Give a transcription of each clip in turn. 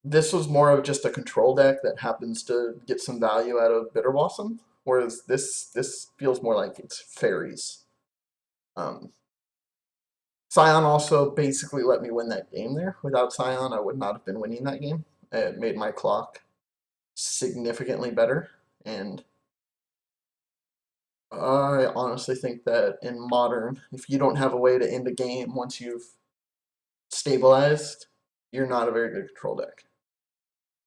This was more of just a control deck that happens to get some value out of Bitter Blossom, whereas this feels more like it's fairies. Um, Scion also basically let me win that game there. Without Scion, I would not have been winning that game. It made my clock significantly better, and I honestly think that in Modern, if you don't have a way to end a game once you've stabilized, you're not a very good control deck.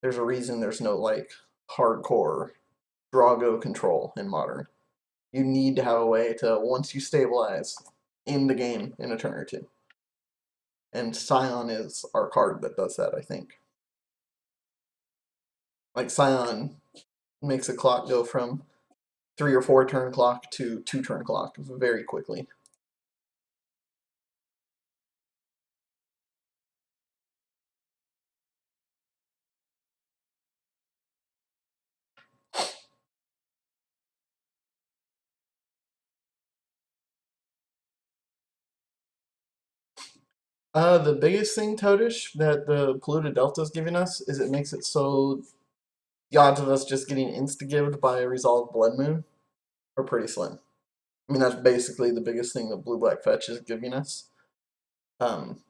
There's a reason there's no like hardcore Drago control in Modern. You need to have a way to, once you stabilize, end the game in a turn or two. And Scion is our card that does that, I think. Like Scion makes a clock go from 3 or 4 turn clock to 2 turn clock very quickly. The biggest thing, Totish, that the polluted delta is giving us is it makes it so the odds of us just getting insta-gived by a resolved blood moon are pretty slim. I mean, that's basically the biggest thing that blue-black fetch is giving us. Um,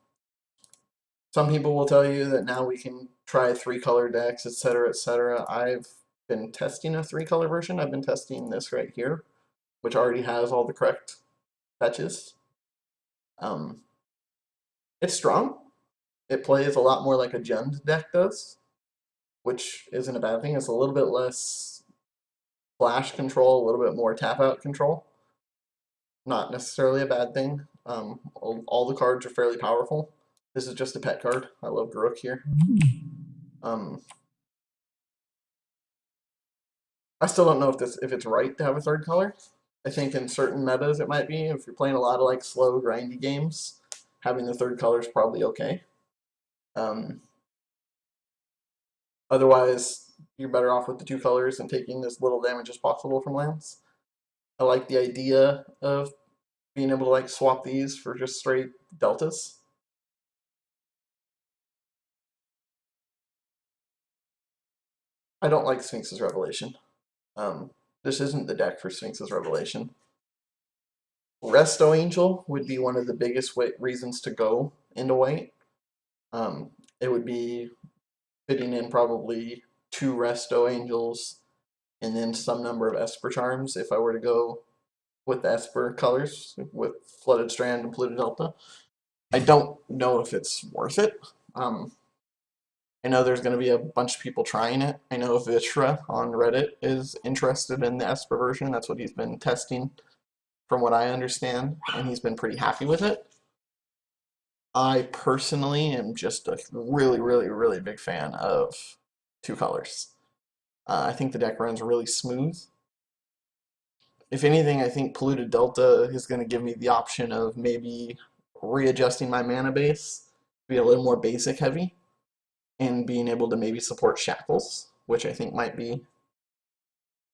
some people will tell you that now we can try 3-color decks, etc., etc. I've been testing a 3-color version. I've been testing this right here, which already has all the correct fetches. Um, it's strong. It plays a lot more like a Jund deck does, which isn't a bad thing. It's a little bit less flash control, a little bit more tap out control. Not necessarily a bad thing. All the cards are fairly powerful. This is just a pet card. I love Garuk here. Um, I still don't know if it's right to have a third color. I think in certain metas it might be. If you're playing a lot of like slow grindy games, having the third color is probably okay. Um, Otherwise, you're better off with the 2 colors and taking as little damage as possible from lands. I like the idea of being able to like swap these for just straight deltas. I don't like Sphinx's Revelation. Um, this isn't the deck for Sphinx's Revelation. Resto Angel would be one of the biggest reasons to go into white. It would be fitting in probably 2 Resto Angels and then some number of Esper Charms if I were to go with the Esper colors with Flooded Strand and Polluted Delta. I don't know if it's worth it. Um, I know there's going to be a bunch of people trying it. I know Vishra on Reddit is interested in the Esper version. That's what he's been testing, from what I understand, and he's been pretty happy with it. I personally am just a really, really, really big fan of 2 colors. I think the deck runs really smooth. If anything, I think Polluted Delta is going to give me the option of maybe readjusting my mana base, be a little more basic heavy, and being able to maybe support Shackles, which I think might be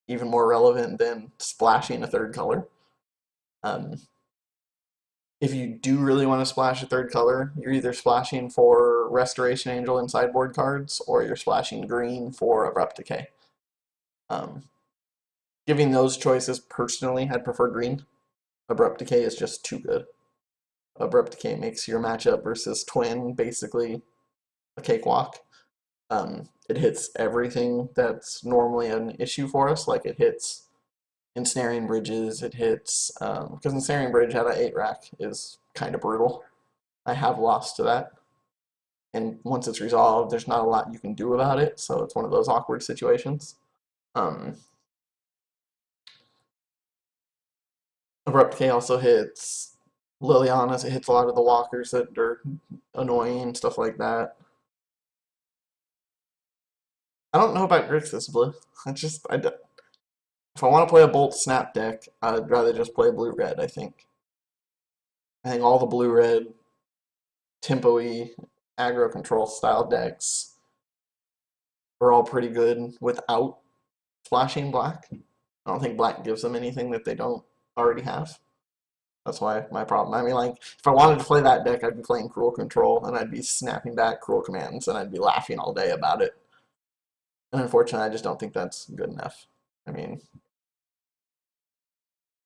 even more relevant than splashing a third color. Um, if you do really want to splash a third color, you're either splashing for Restoration Angel and sideboard cards, or you're splashing green for Abrupt Decay. Um, Giving those choices personally, I'd prefer green. Abrupt Decay is just too good. Abrupt Decay makes your matchup versus Twin basically a cakewalk. It hits everything that's normally an issue for us, like it hits ensnaring bridges, it hits, because ensnaring bridge out of 8 rack is kind of brutal. I have lost to that. And once it's resolved, there's not a lot you can do about it, so it's one of those awkward situations. Um, Abrupt K also hits Liliana's, it hits a lot of the walkers that are annoying, stuff like that. I don't know about Grixis Blue. If I want to play a Bolt Snap deck, I'd rather just play blue-red, I think. I think all the blue-red, tempo-y, aggro control style decks are all pretty good without splashing black. I don't think black gives them anything that they don't already have. That's why my problem. I mean, like, if I wanted to play that deck, I'd be playing Cruel Control, and I'd be snapping back Cruel Commands, and I'd be laughing all day about it. And unfortunately, I just don't think that's good enough. I mean,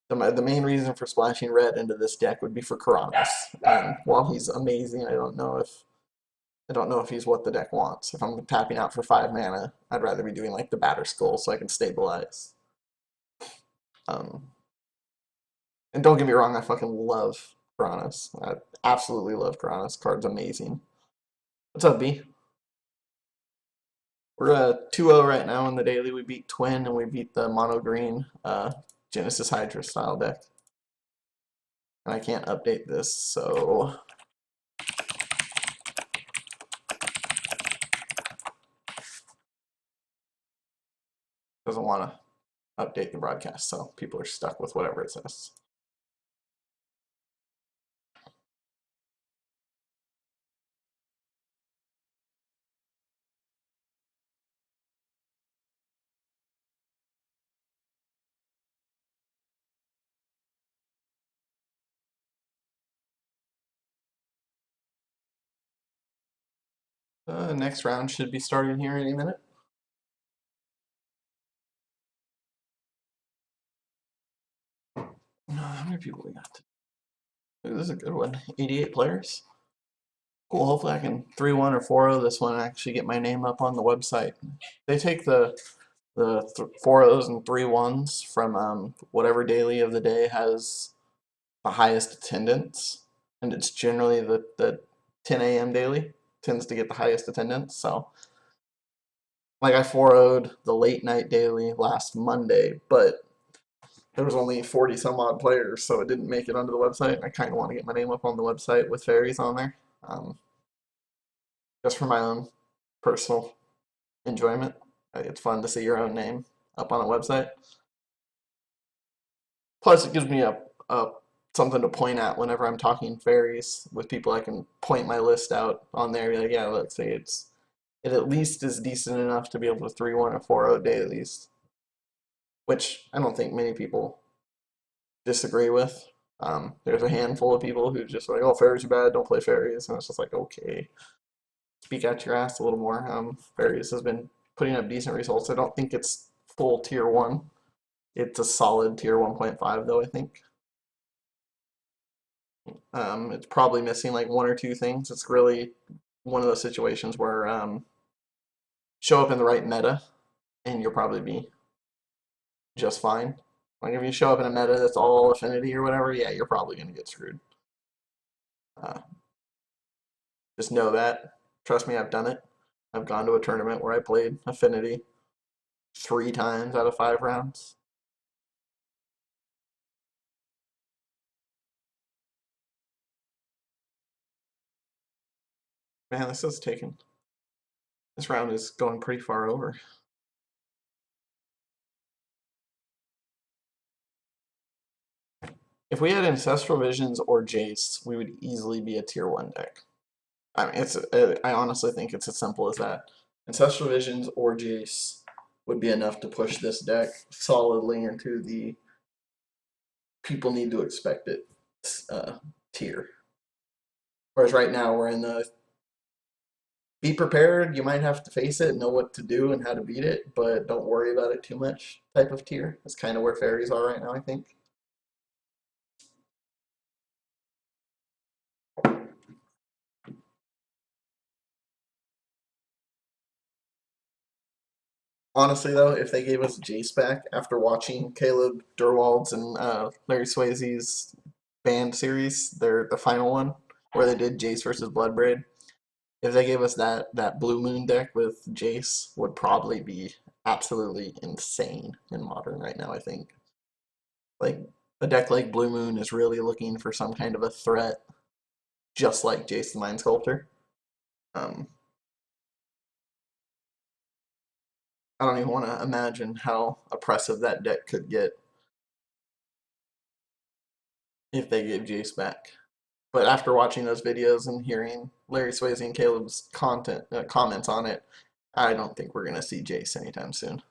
the main reason for splashing red into this deck would be for Karanos. And while he's amazing, I don't know if he's what the deck wants. If I'm tapping out for 5 mana, I'd rather be doing like the Batter Skull so I can stabilize. Um, and don't get me wrong, I fucking love Karanos. I absolutely love Karanos. Card's amazing. What's up, B? We're 2-0 right now in the daily. We beat Twin and we beat the mono green Genesis Hydra style deck. And I can't update this, so doesn't want to update the broadcast, so people are stuck with whatever it says. Next round should be starting here any minute. How many people we got? Ooh, this is a good one. 88 players. Cool. Hopefully I can 3-1 or 4-0 this one and actually get my name up on the website. They take the 4-0s and 3-1s from whatever daily of the day has the highest attendance, and it's generally the 10 a.m. daily tends to get the highest attendance. So, like, I 4-0'd the late night daily last Monday, but there was only 40 some odd players, so it didn't make it onto the website. I kind of want to get my name up on the website with faeries on there, just for my own personal enjoyment. It's fun to see your own name up on a website. Plus, it gives me a something to point at whenever I'm talking faeries with people. I can point my list out on there. Be like, yeah, let's say it at least is decent enough to be able to 3-1 or 4-0 dailies, which I don't think many people disagree with. There's a handful of people who just like, oh, faeries are bad, don't play faeries, and it's just like, okay, speak out your ass a little more. Faeries has been putting up decent results. I don't think it's full tier 1. It's a solid tier 1.5 though, I think. It's probably missing like 1 or 2 things. It's really one of those situations where show up in the right meta and you'll probably be just fine. Like if you show up in a meta that's all affinity or whatever, yeah, you're probably going to get screwed. Uh, just know that. Trust me, I've done it. I've gone to a tournament where I played affinity 3 times out of 5 rounds. Man, this round is going pretty far over. If we had Ancestral Visions or Jace, we would easily be a tier 1 deck. I mean, I honestly think it's as simple as that. Ancestral Visions or Jace would be enough to push this deck solidly into the people need to expect it tier. Whereas right now we're in the be prepared, you might have to face it, know what to do and how to beat it, but don't worry about it too much type of tier. That's kind of where faeries are right now, I think. Honestly, though, if they gave us Jace back after watching Caleb Durwald's and Larry Swayze's band series, the final one, where they did Jace versus Bloodbraid, if they gave us that Blue Moon deck with Jace, would probably be absolutely insane in Modern right now, I think. Like, a deck like Blue Moon is really looking for some kind of a threat, just like Jace the Mind Sculptor. Um, I don't even want to imagine how oppressive that deck could get if they gave Jace back. But after watching those videos and hearing Larry Swayze and Caleb's comments on it, I don't think we're gonna see Jace anytime soon.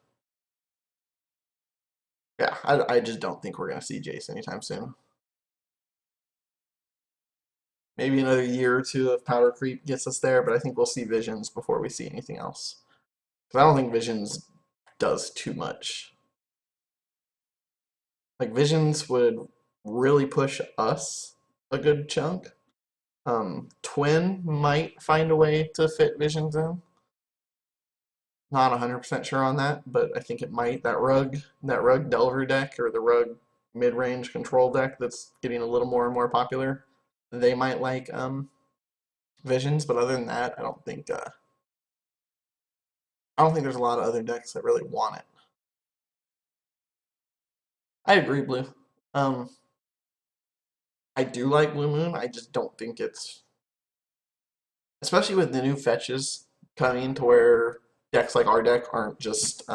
Yeah, I just don't think we're gonna see Jace anytime soon. Maybe another year or two of power creep gets us there, but I think we'll see Visions before we see anything else. Because I don't think Visions does too much. Like, Visions would really push us a good chunk. Twin might find a way to fit Visions in. Not 100% sure on that, but I think it might. That rug Delver deck, or the rug mid-range control deck that's getting a little more and more popular, they might like Visions, but other than that, I don't think there's a lot of other decks that really want it. I agree, Blue. Um, I do like Blue Moon. I just don't think it's, especially with the new fetches coming to where decks like our deck aren't just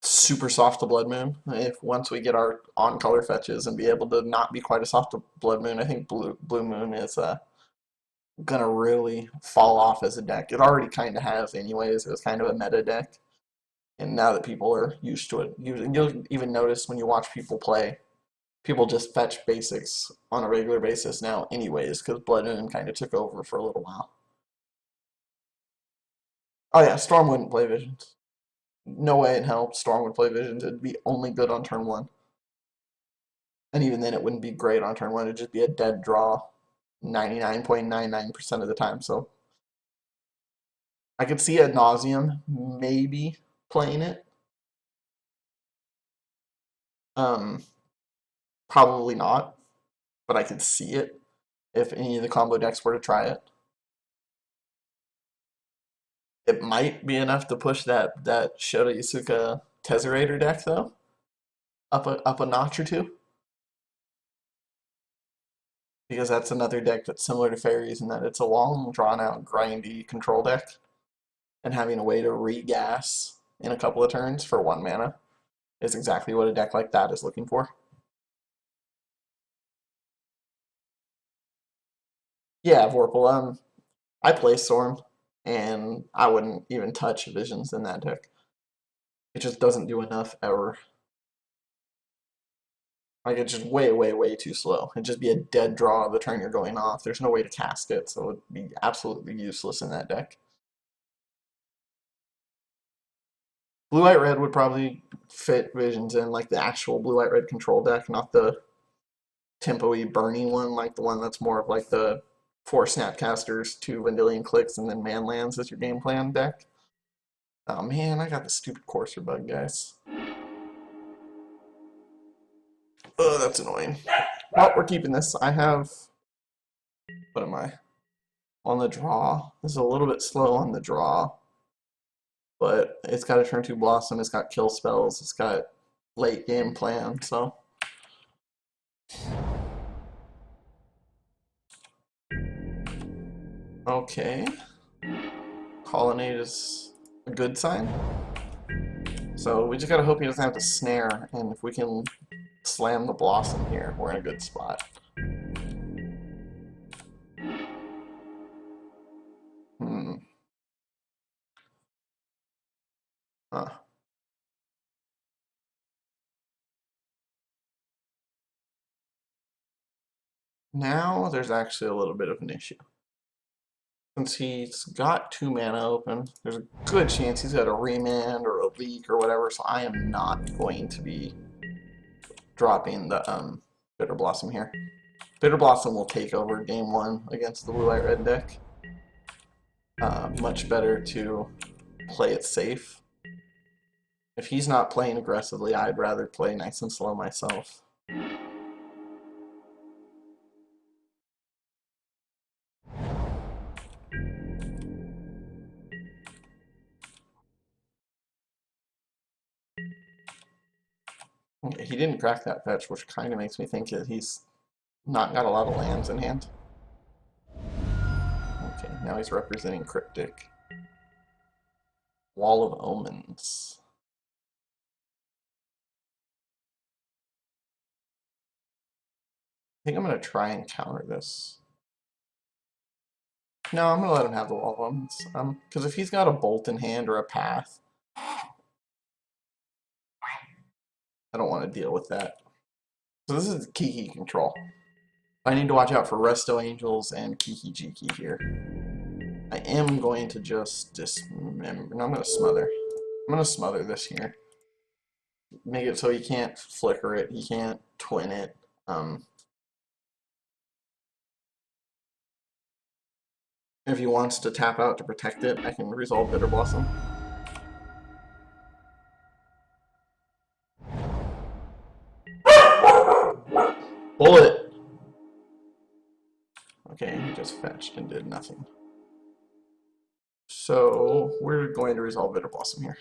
super soft to Blood Moon. If once we get our on color fetches and be able to not be quite as soft to Blood Moon, I think Blue Moon is gonna really fall off as a deck. It already kind of has, anyways. It was kind of a meta deck, and now that people are used to it, you'll even notice when you watch people play, people just fetch basics on a regular basis now, anyways, because Blood Moon kind of took over for a little while. Oh yeah, Storm wouldn't play Visions. No way in hell Storm would play Visions. It'd be only good on turn one. And even then, it wouldn't be great on turn one. It'd just be a dead draw 99.99% of the time. So I could see ad nauseum maybe playing it. Um, Probably not, but I could see it if any of the combo decks were to try it. It might be enough to push that Shota Isuka Tezzerator deck though up a notch or two, because that's another deck that's similar to Fairies in that it's a long, drawn out, grindy control deck, and having a way to regas in a couple of turns for 1 mana is exactly what a deck like that is looking for. Yeah, Vorpal. I play Storm, and I wouldn't even touch Visions in that deck. It just doesn't do enough ever. Like, it's just way, way, way too slow. It'd just be a dead draw the turn you're going off. There's no way to cast it, so it'd be absolutely useless in that deck. Blue White Red would probably fit Visions in, like the actual Blue White Red control deck, not the tempo-y burning one, like the one that's more of like the 4 Snapcasters, 2 Vendilion Clicks, and then Manlands as your game plan deck. Oh man, I got the stupid Courser bug, guys. Oh, that's annoying. Well, we're keeping this. I have, what am I? On the draw. This is a little bit slow on the draw, but it's got a turn 2 Blossom, it's got kill spells, it's got late game plan, so. Okay. Colonnade is a good sign. So we just gotta hope he doesn't have to snare, and if we can slam the Blossom here, we're in a good spot. Hmm. Huh. Now there's actually a little bit of an issue. Since he's got 2 mana open, there's a good chance he's got a remand or a leak or whatever, so I am not going to be dropping the Bitter Blossom here. Bitter Blossom will take over game 1 against the blue-white-red deck. Much better to play it safe. If he's not playing aggressively, I'd rather play nice and slow myself. He didn't crack that fetch, which kind of makes me think that he's not got a lot of lands in hand. Okay, now he's representing Cryptic. Wall of Omens. I think I'm going to try and counter this. No, I'm going to let him have the Wall of Omens. Because if he's got a Bolt in hand or a Path, I don't want to deal with that. So this is Kiki control. I need to watch out for Resto Angels and Kiki Jiki here. I am going to just dismember. No, I'm going to smother. I'm going to smother this here. Make it so he can't flicker it, he can't twin it. If he wants to tap out to protect it, I can resolve Bitter Blossom. Bullet! Okay, he just fetched and did nothing. So, we're going to resolve Bitter Blossom here.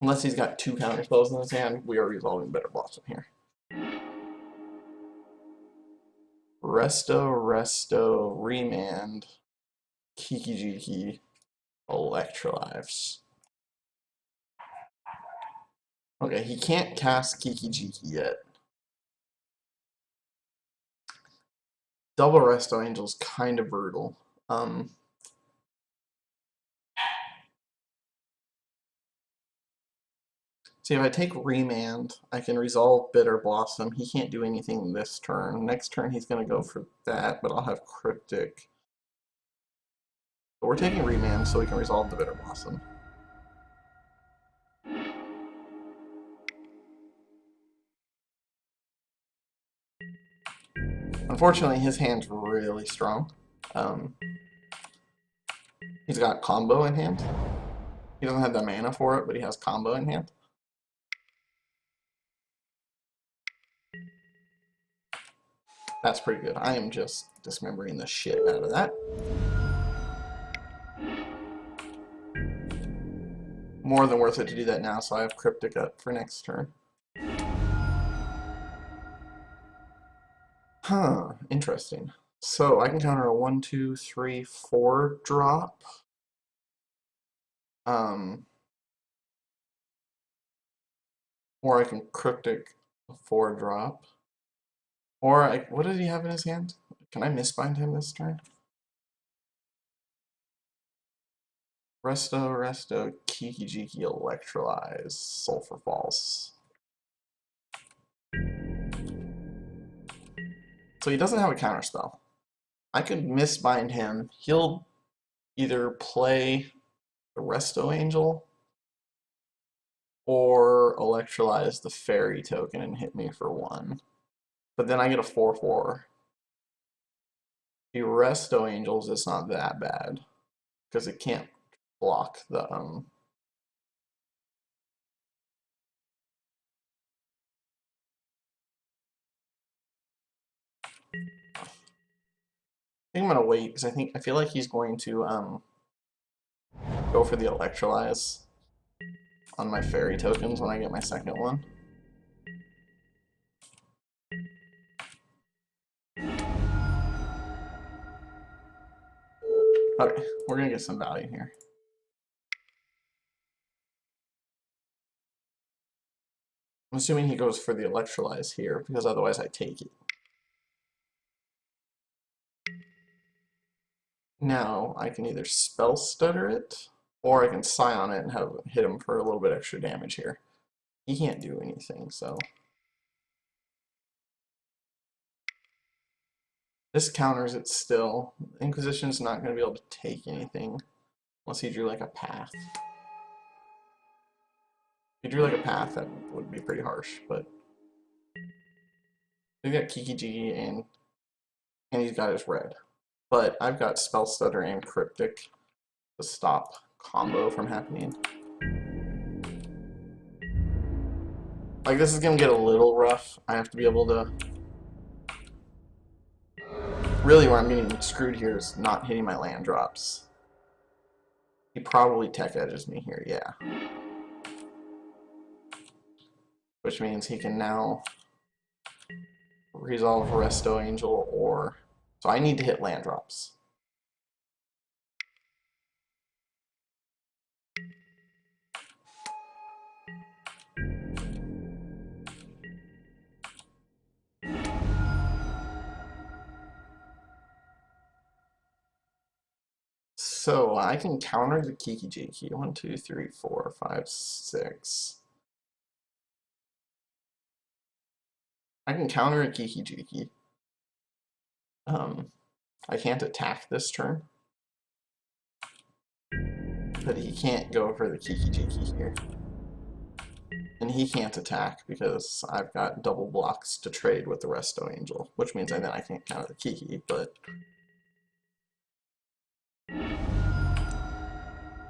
Unless he's got 2 counter spells in his hand, we are resolving Bitter Blossom here. Resto, Remand, Kiki Jiki, Electrolives. Okay, he can't cast Kiki Jiki yet. Double Resto Angel's kind of brutal. See, if I take Remand, I can resolve Bitter Blossom. He can't do anything this turn. Next turn he's going to go for that, but I'll have Cryptic. But we're taking Remand so we can resolve the Bitter Blossom. Unfortunately, his hand's really strong. He's got combo in hand. He doesn't have the mana for it, but he has combo in hand. That's pretty good. I am just dismembering the shit out of that. More than worth it to do that now, so I have Cryptic up for next turn. Huh, interesting. So I can counter a 1, 2, 3, 4 drop. Or I can Cryptic a 4 drop. Or, what does he have in his hand? Can I misbind him this turn? Resto, Kiki Jiki, Electrolyze, Sulfur Falls. So he doesn't have a counterspell. I could misbind him. He'll either play the Resto Angel or Electrolyze the Fairy token and hit me for 1. But then I get a 4/4. The Resto Angels is not that bad because it can't block the I think I'm gonna wait because I feel like he's going to go for the Electrolyze on my fairy tokens when I get my second one. Okay, we're gonna get some value here. I'm assuming he goes for the Electrolyze here because otherwise I take it. Now I can either Spell Stutter it or I can Scion it and have hit him for a little bit extra damage here. He can't do anything, so this counters it still. Inquisition's not going to be able to take anything unless he drew like a path. If he drew like a path, that would be pretty harsh, but we've got Kiki Jiki and he's got his red. But I've got Spell Stutter and Cryptic to stop combo from happening. Like, this is going to get a little rough. I have to be able to... Really, where I'm getting screwed here is not hitting my land drops. He probably tech edges me here, yeah. Which means he can now resolve Resto Angel or... So I need to hit land drops. So I can counter the Kiki Jiki. 1, 2, 3, 4, 5, 6. I can counter a Kiki Jiki. I can't attack this turn, but he can't go for the Kiki Jiki here. And he can't attack because I've got double blocks to trade with the Resto Angel, which means then I can't counter the Kiki, but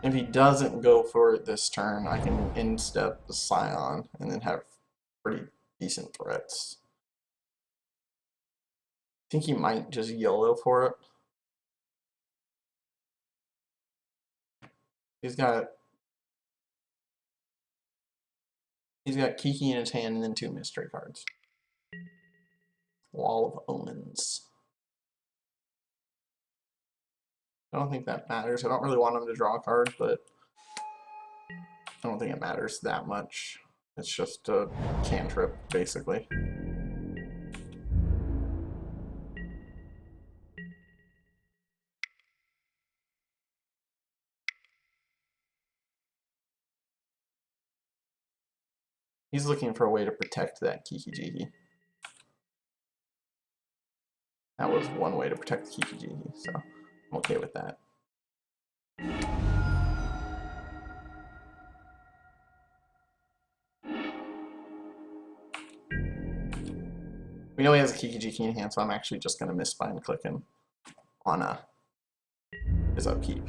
if he doesn't go for it this turn, I can instep the Scion and then have pretty decent threats. I think he might just YOLO for it. He's got Kiki in his hand and then 2 mystery cards. Wall of Omens. I don't think that matters. I don't really want him to draw a card, but I don't think it matters that much. It's just a cantrip, basically. He's looking for a way to protect that Kiki Jiki. That was one way to protect the Kiki Jiki, so I'm okay with that. We know he has a Kiki Jiki in hand, so I'm actually just going to misbind click him on his upkeep.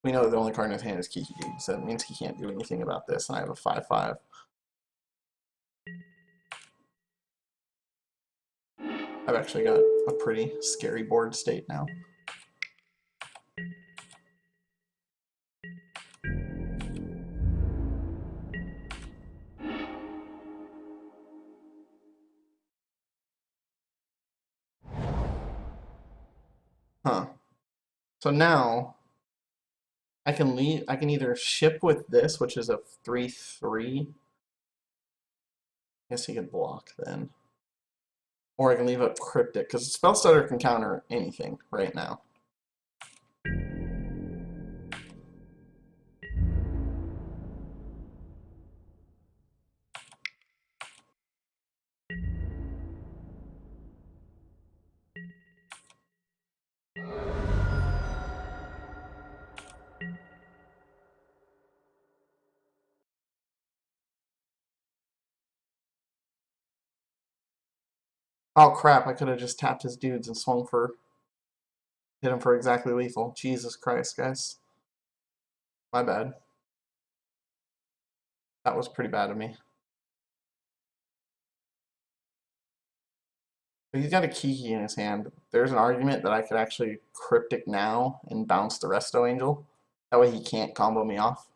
We know the only card in his hand is Kiki Jiki, so it means he can't do anything about this, and I have a 5/5. I've actually got a pretty scary board state now. Huh. So now I can leave. I can either ship with this, which is a 3/3. I guess he could block then. Or I can leave up Cryptic, because Spellstutter can counter anything right now. Oh crap, I could have just tapped his dudes and swung for... hit him for exactly lethal. Jesus Christ, guys. My bad. That was pretty bad of me. But he's got a Kiki in his hand. There's an argument that I could actually Cryptic now and bounce the Resto Angel. That way he can't combo me off.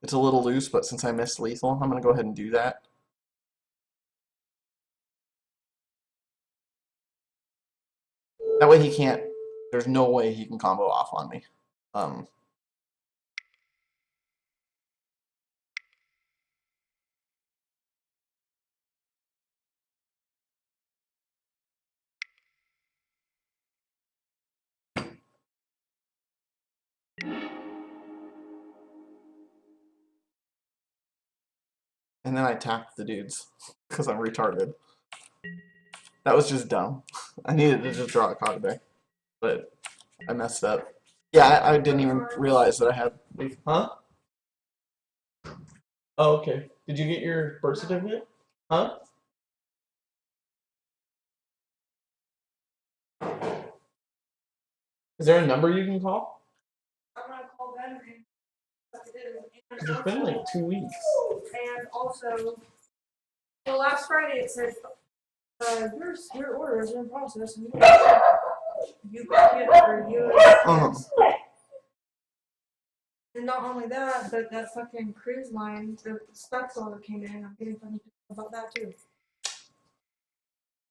It's a little loose, but since I missed lethal, I'm going to go ahead and do that. That way he can't... there's no way he can combo off on me. And then I tapped the dudes because I'm retarded. That was just dumb. I needed to just draw a card there, but I messed up. Yeah, I didn't even realize that I had... Huh? Oh, okay. Did you get your birth certificate? Huh? Is there a number you can call? I'm gonna call them. It's been like 2 weeks. And also, well, last Friday it said your order is in process, and you got it for you. And not only that, but that fucking cruise line, the specs order came in. I'm getting funny about that too.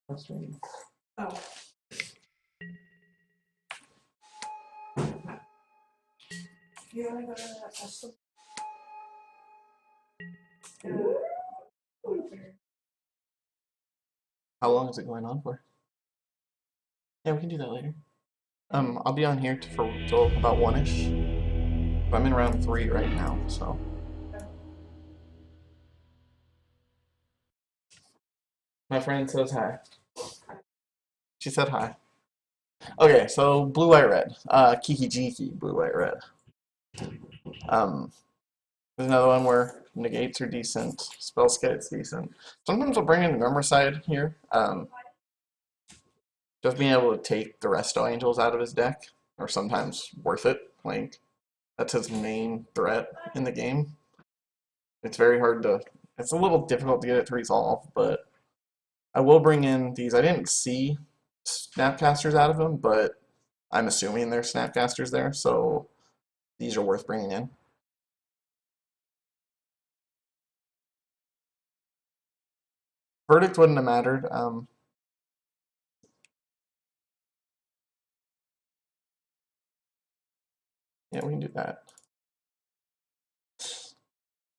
Frustrating. Oh. You only got How long is it going on for? Yeah, we can do that later. I'll be on here for till about 1-ish. But I'm in round 3 right now, so. My friend says hi. She said hi. Okay, so blue, white, red. Kiki Jiki, blue, white, red. Um, there's another one where negates are decent, spell skite's decent. Sometimes I'll bring in Murmurside here. Just being able to take the Resto Angels out of his deck, or sometimes worth it. Like, that's his main threat in the game. It's very hard to, it's a little difficult to get it to resolve, but I will bring in these. I didn't see Snapcasters out of them, but I'm assuming there's Snapcasters there, so these are worth bringing in. Verdict wouldn't have mattered. Yeah, we can do that.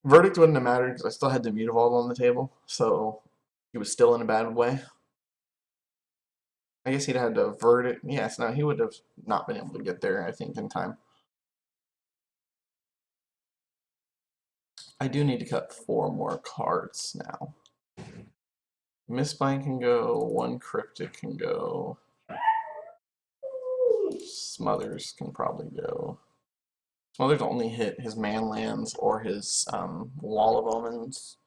Verdict wouldn't have mattered because I still had the Mutavault on the table, so he was still in a bad way. I guess he'd had to verdict. Yes, no, he would have not been able to get there, I think, in time. I do need to cut 4 more cards now. Mistbind can go, 1 Cryptic can go. Smothers can probably go. Smothers only hit his man lands or his Wall of Omens.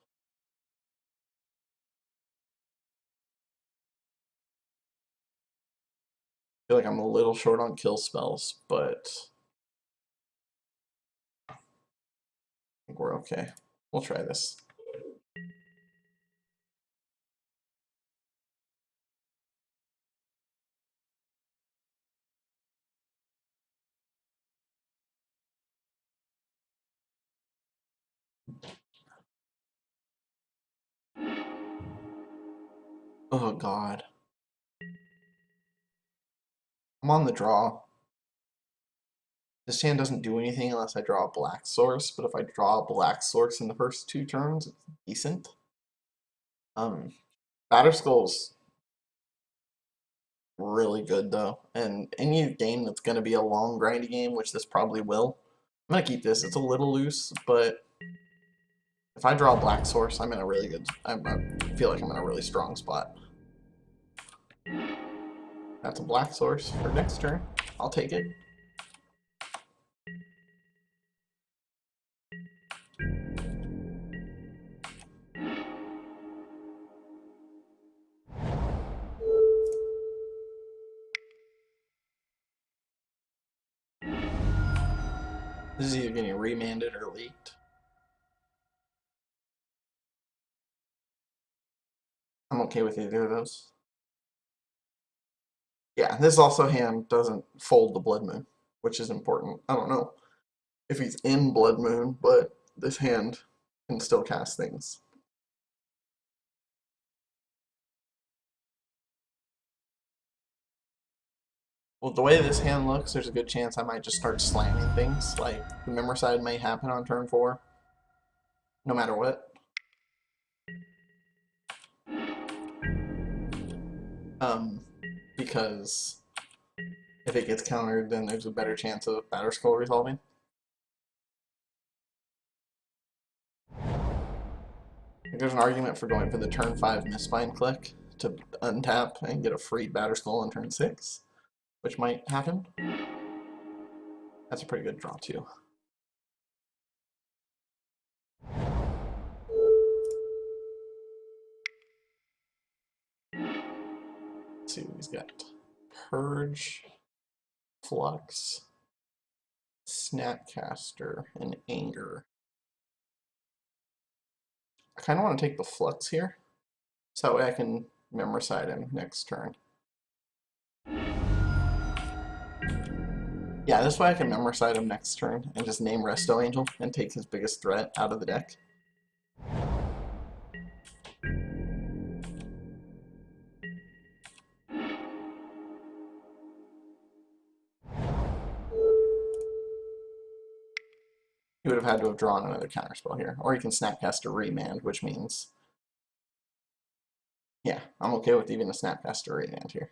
I feel like I'm a little short on kill spells, but I think we're okay. We'll try this. Oh god. I'm on the draw. This hand doesn't do anything unless I draw a black source, but if I draw a black source in the first 2 turns, it's decent. Batterskull's really good though, and any game that's going to be a long grindy game, which this probably will, I'm going to keep this. It's a little loose, but if I draw a black source, I'm in a really good, I feel like I'm in a really strong spot. That's a black source for next turn. I'll take it. This is either getting remanded or leaked. I'm okay with either of those. Yeah, this also hand doesn't fold the Blood Moon, which is important. I don't know if he's in Blood Moon, but this hand can still cast things. Well, the way this hand looks, there's a good chance I might just start slamming things. Like, the Memoricide may happen on turn 4, no matter what. Because if it gets countered, then there's a better chance of Batterskull resolving. There's an argument for going for the turn 5 Mistbind click to untap and get a free Batterskull on turn 6, which might happen. That's a pretty good draw, too. Let's see what he's got. Purge, Flux, Snapcaster, and Anger. I kind of want to take the Flux here, so that way I can Memoricide him next turn. Yeah, this way I can Memoricide him next turn and just name Resto Angel and take his biggest threat out of the deck. He would have had to have drawn another counterspell here. Or he can Snapcaster Remand, which means... Yeah, I'm okay with even a Snapcaster Remand here.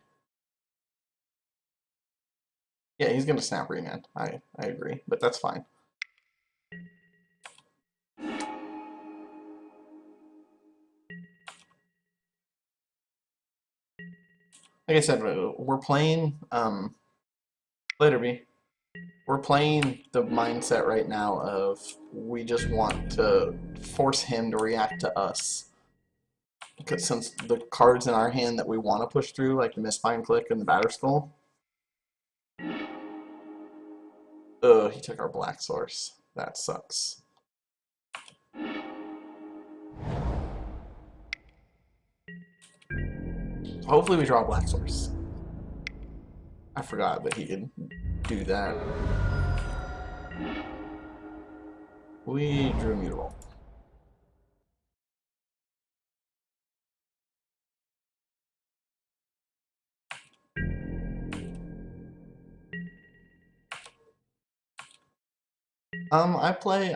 Yeah, he's gonna snap Remand. I agree, but that's fine. Like I said, we're playing Glitterby. We're playing the mindset right now of we just want to force him to react to us. Because since the cards in our hand that we want to push through, like the Misfind Click and the Batter Skull, ugh, he took our Black Source. That sucks. Hopefully we draw a Black Source. I forgot that he could do that. We drew a Mutable. I play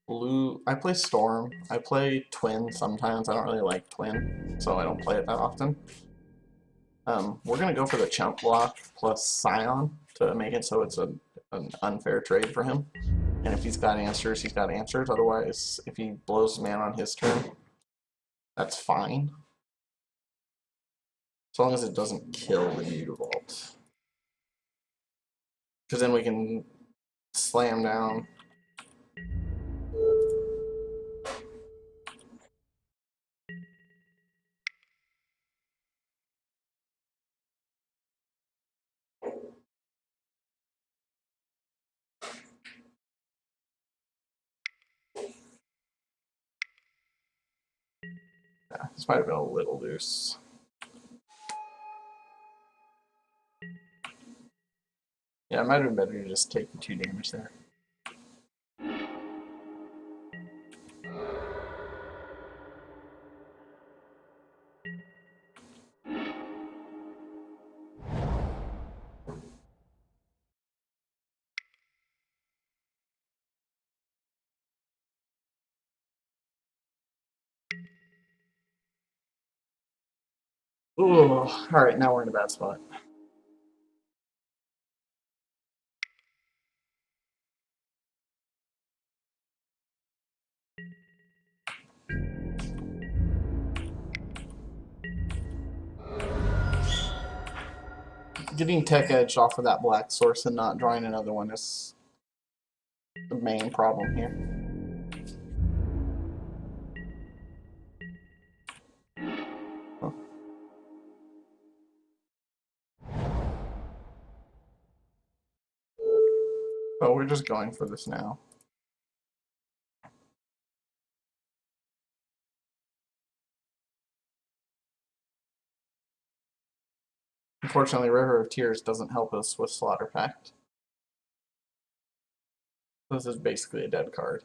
blue. I play Storm. I play Twin sometimes. I don't really like Twin, so I don't play it that often. We're gonna go for the Chump block plus Scion to make it so it's an unfair trade for him. And if he's got answers, he's got answers. Otherwise, if he blows man on his turn, that's fine. As long as it doesn't kill the Mutavault. Because then we can slam down. Yeah, this might have been a little loose. Yeah, it might have been better to just take the 2 damage there. Ooh, alright, now we're in a bad spot. Getting tech edged off of that black source and not drawing another one is the main problem here. Huh. Oh, we're just going for this now. Unfortunately, River of Tears doesn't help us with Slaughter Pact. This is basically a dead card.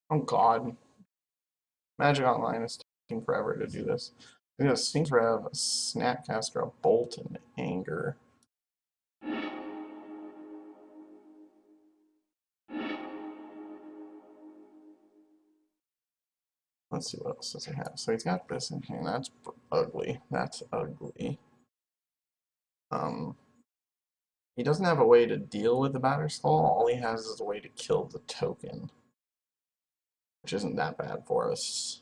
Oh god. Magic Online is taking forever to do this. We got a Sphinx Rev, a Snapcaster, a Bolt, and Anger. Let's see what else does he have. So he's got this in hand. That's ugly. That's ugly. He doesn't have a way to deal with the Batterskull. All he has is a way to kill the token, which isn't that bad for us.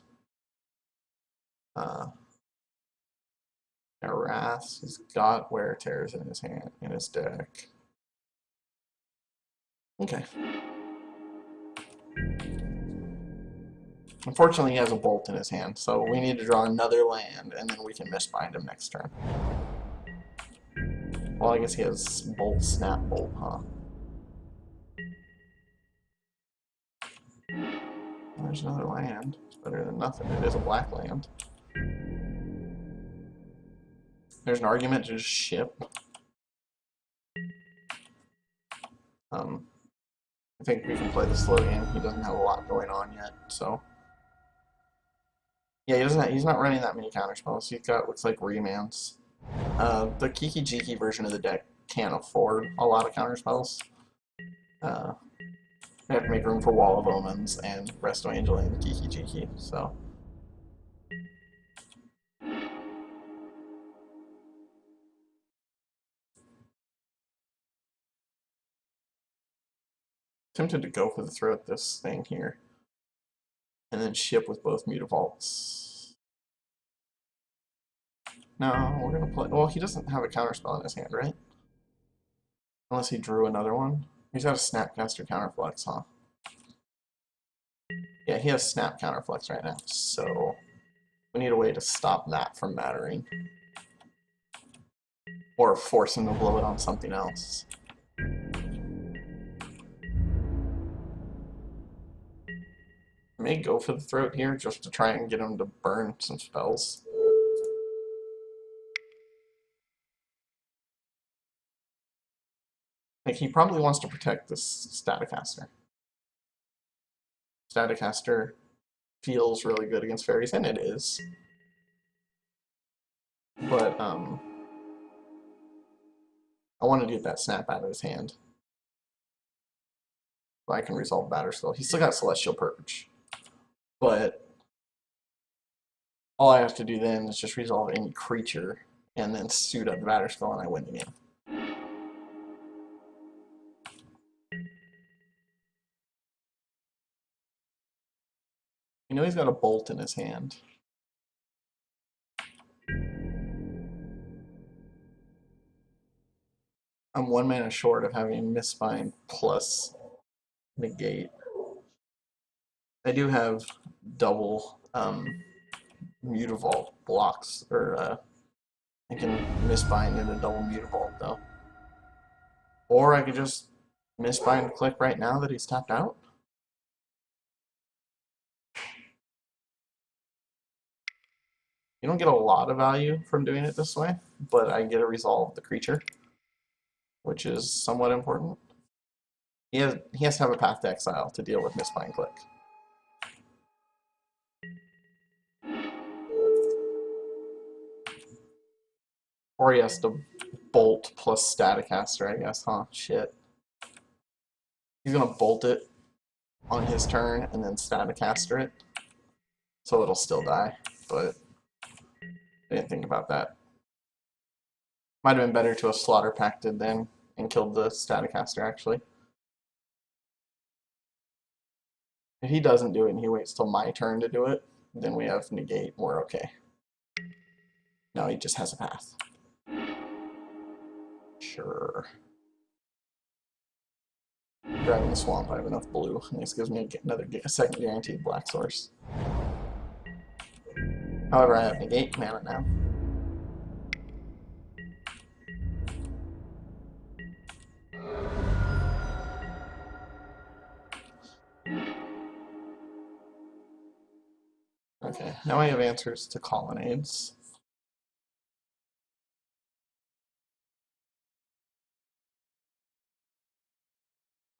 Wrath. He's got Wear Tears in his hand, in his deck. Okay. Unfortunately, he has a Bolt in his hand, so we need to draw another land, and then we can misbind him next turn. Well, I guess he has Bolt, Snap, Bolt, huh? There's another land. It's better than nothing. It is a black land. There's an argument to just ship. I think we can play the slow game. He doesn't have a lot going on yet, so. Yeah, he's not running that many counterspells. He's got, looks like, remands. The Kiki Jiki version of the deck can't afford a lot of counterspells. We have to make room for Wall of Omens and Resto Angel and Geeky Cheeky, so. Tempted to go for the throat this thing here. And then ship with both Mutavaults. No, we're gonna play. Well, he doesn't have a counterspell in his hand, right? Unless he drew another one. He's got a Snapcaster Counterflex, huh? Yeah, he has Snap Counterflex right now, so we need a way to stop that from mattering. Or force him to blow it on something else. I may go for the throat here just to try and get him to burn some spells. Like, he probably wants to protect this Staticaster. Staticaster feels really good against fairies, and it is. But, I want to get that snap out of his hand. So I can resolve Batterskull. He's still got Celestial Purge. But all I have to do then is just resolve any creature and then suit up Batterskull and I win the game. You know he's got a Bolt in his hand. I'm 1 mana short of having Mistbind plus Negate. I do have double Mutavault blocks, or I can Mistbind into double Mutavault though. Or I could just Mistbind click right now that he's tapped out. You don't get a lot of value from doing it this way, but I get to resolve the creature, which is somewhat important. He has to have a Path to Exile to deal with Mistbind Click. Or he has to Bolt plus Staticaster, I guess, huh? Shit. He's gonna Bolt it on his turn and then Staticaster it, so it'll still die, but I didn't think about that. Might have been better to have Slaughter Pacted then and killed the Staticaster, actually. If he doesn't do it and he waits till my turn to do it, then we have Negate, we're okay. No, he just has a path. Sure. Driving the swamp, I have enough blue, and this gives me a second guaranteed black source. However, I have Negate mana now. Okay, now I have answers to Colonnades.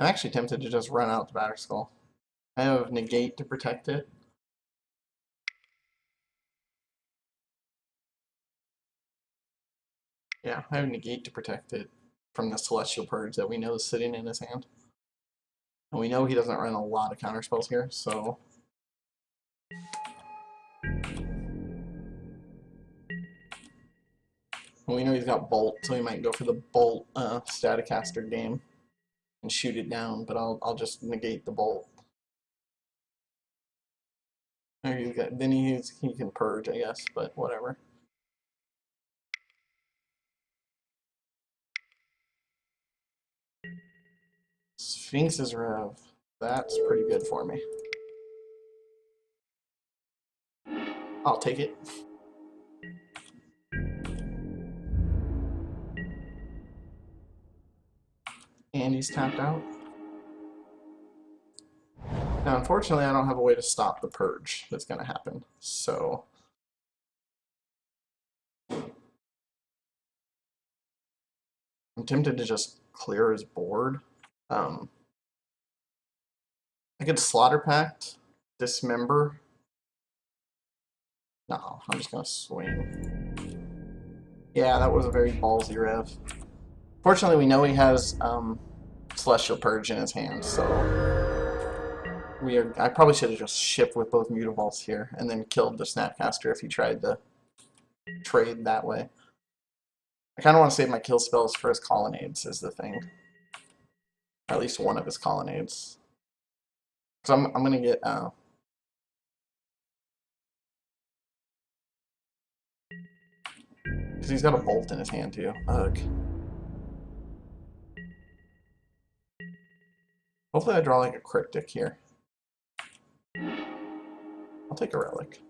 I'm actually tempted to just run out the Batterskull. I have Negate to protect it. Yeah, I have Negate to protect it from the Celestial Purge that we know is sitting in his hand. And we know he doesn't run a lot of counterspells here, so... And we know he's got Bolt, so he might go for the Bolt Staticaster game and shoot it down, but I'll just negate the Bolt. Then he can Purge, I guess, but whatever. Sphinx's Rev. That's pretty good for me. I'll take it. And he's tapped out. Now, unfortunately, I don't have a way to stop the Purge that's going to happen, so... I'm tempted to just clear his board. I could Slaughter Pact, Dismember. No, I'm just going to swing. Yeah, that was a very ballsy rev. Fortunately, we know he has Celestial Purge in his hand, so I probably should have just shipped with both Mutavaults here and then killed the Snapcaster if he tried to trade that way. I kind of want to save my kill spells for his Colonnades is the thing. Or at least one of his Colonnades. Because I'm going to get... because he's got a Bolt in his hand too. Ugh. Hopefully I draw like a Cryptic here. I'll take a Relic.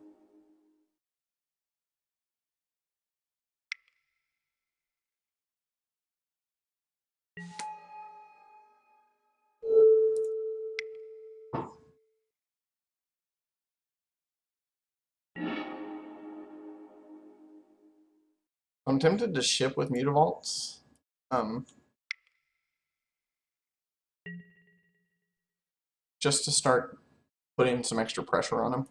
I'm tempted to ship with Mutavaults. Just to start putting some extra pressure on him.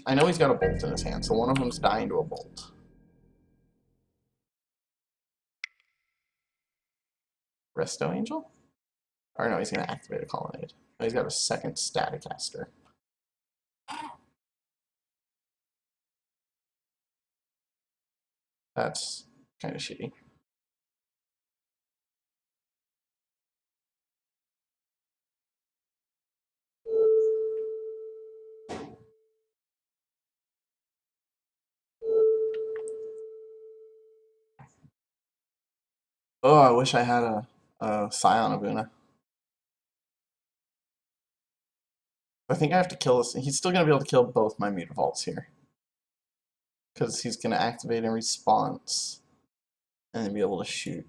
I know he's got a Bolt in his hand, so one of them's dying to a Bolt. Resto Angel? Or no, he's going to activate a Colonnade. Oh, he's got a second Staticaster. That's kind of shitty. Oh, I wish I had a Scion of Una. I think I have to kill this. He's still going to be able to kill both my Mutavaults here. Because he's going to activate in response. And then be able to shoot.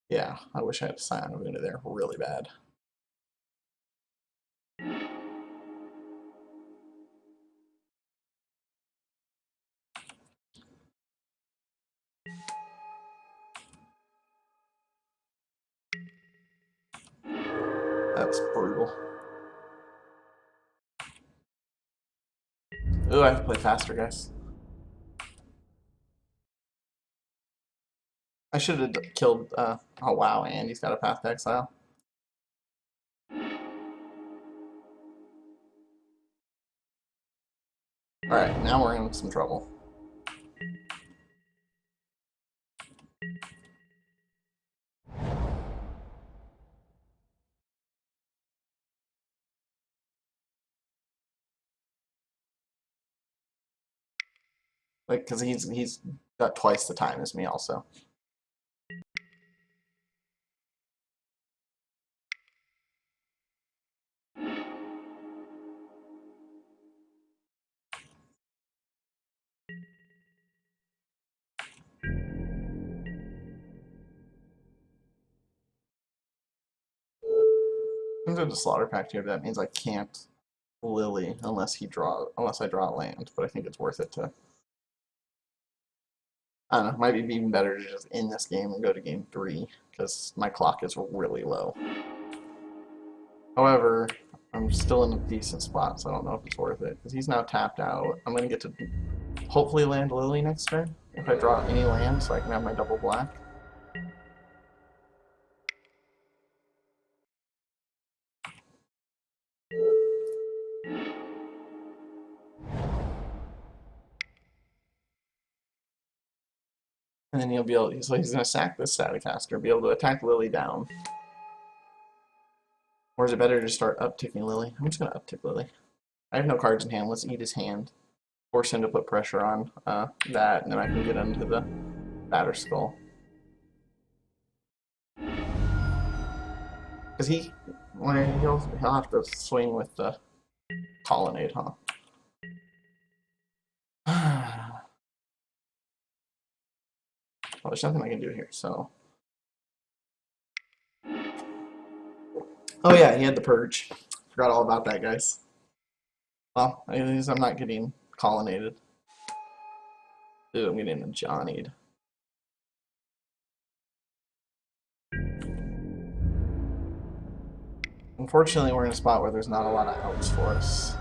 Yeah, I wish I had a Scion of Una there really bad. That's brutal. Ooh, I have to play faster, guys. I should have killed, oh wow, and he's got a Path to Exile. Alright, now we're in some trouble. Like, because he's got twice the time as me also. I'm going to Slaughter Pact here, but that means I can't Lily unless I draw a land, but I think it's worth it to... I don't know, it might be even better to just end this game and go to game 3, because my clock is really low. However, I'm still in a decent spot, so I don't know if it's worth it, because he's now tapped out. I'm going to get to hopefully land Lily next turn, if I draw any land, so I can have my double black. And then he'll be able, so he's going to sack this Staticaster, be able to attack Lily down. Or is it better to start upticking Lily? I'm just going to uptick Lily. I have no cards in hand, let's eat his hand. Force him to put pressure on that, and then I can get into the Batter Skull. Because he'll have to swing with the Colonnade, huh? Well, there's nothing I can do here, so... Oh yeah, he had the Purge. Forgot all about that, guys. Well, at least I'm not getting Colonnaded. Ooh, I'm getting a Johnnied. Unfortunately, we're in a spot where there's not a lot of outs for us.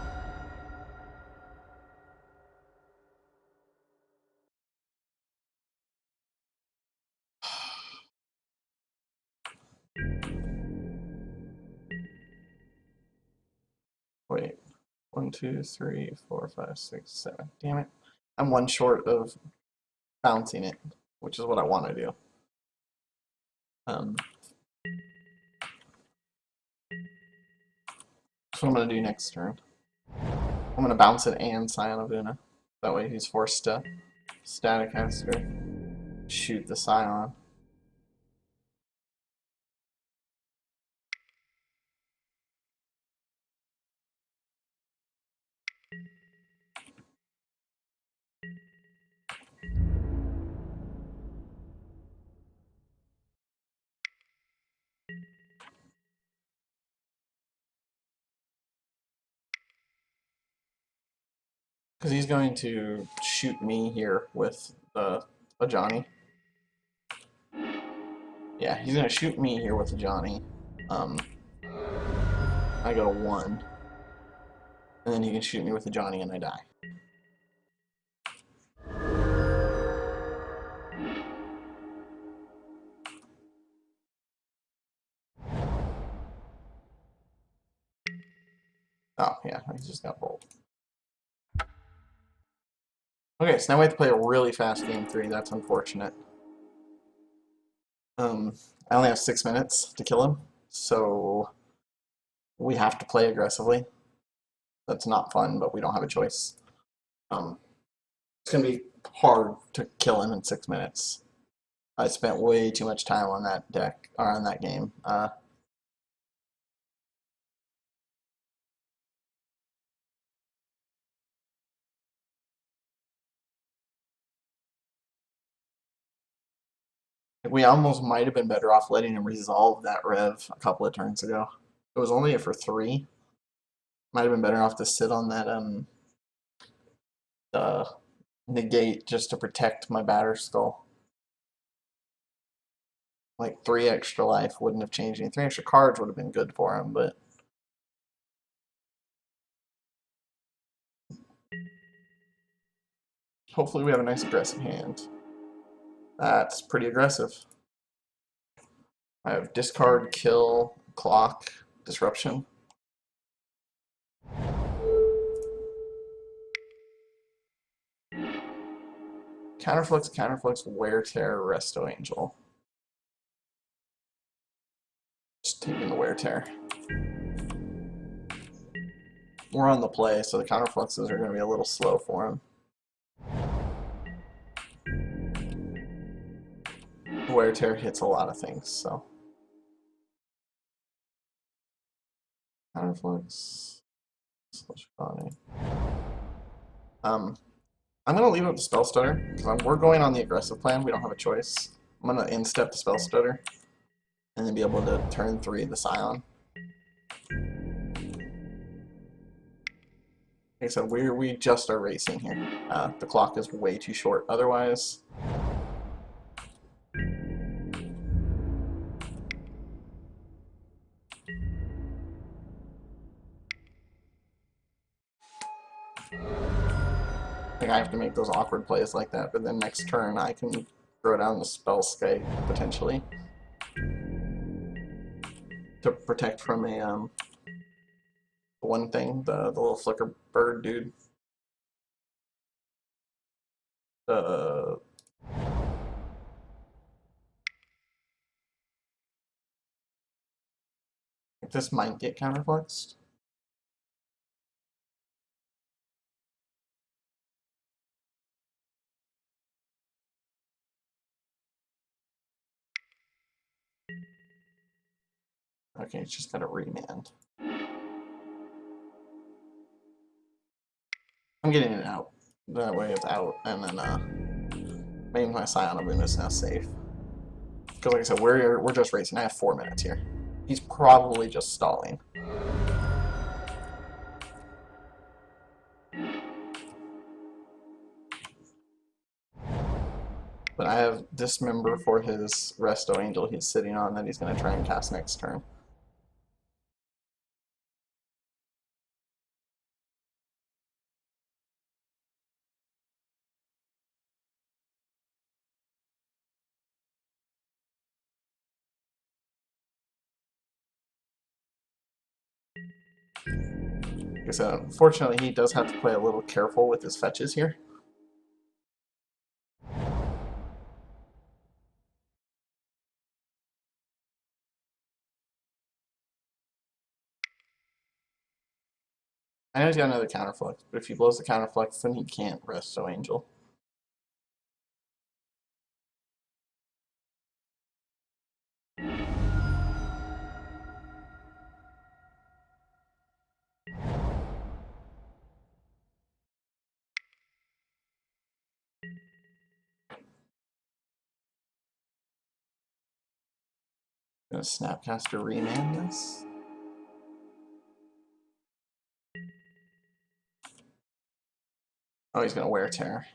Wait. 1, 2, 3, 4, 5, 6, 7. Damn it. I'm one short of bouncing it, which is what I want to do. That's what I'm going to do next turn. I'm going to bounce it and Scion of Una. That way he's forced to Static Caster, shoot the Scion. Because he's going to shoot me here with a Johnny. Yeah, he's going to shoot me here with a Johnny. I go to 1. And then he can shoot me with a Johnny and I die. Oh, yeah, he just got bold. Okay, so now we have to play a really fast game 3. That's unfortunate. I only have 6 minutes to kill him, so we have to play aggressively. That's not fun, but we don't have a choice. It's going to be hard to kill him in 6 minutes. I spent way too much time on that deck, or on that game. We almost might have been better off letting him resolve that rev a couple of turns ago. It was only for 3. Might have been better off to sit on that negate just to protect my batter skull. Like 3 extra life wouldn't have changed anything. 3 extra cards would have been good for him, but hopefully we have a nice aggressive hand. That's pretty aggressive. I have discard, kill, clock, disruption. Counterflux, counterflux, wear tear, resto angel. Just taking the wear tear. We're on the play, so the counterfluxes are going to be a little slow for him. The wear tear hits a lot of things, so. Counterflux. I'm going to leave it with the spell stutter, because we're going on the aggressive plan. We don't have a choice. I'm going to instep the spell stutter, and then be able to turn 3 the Scion. Like I said, we just are racing here. The clock is way too short otherwise. Like I have to make those awkward plays like that, but then next turn I can throw down the spell sky potentially to protect from a one thing, the little flicker bird dude. This might get counterfluxed. Okay, it's just got a remand. I'm getting it out. That way it's out, and then maybe my Scion of Una is now safe. Because like I said, we're just racing. I have 4 minutes here. He's probably just stalling. But I have Dismember for his Resto Angel he's sitting on that he's going to try and cast next turn. So unfortunately, he does have to play a little careful with his fetches here. I know he's got another counterflux, but if he blows the counterflux, then he can't Resto Angel. Gonna Snapcaster Remand this. Oh, he's gonna Wear Tear.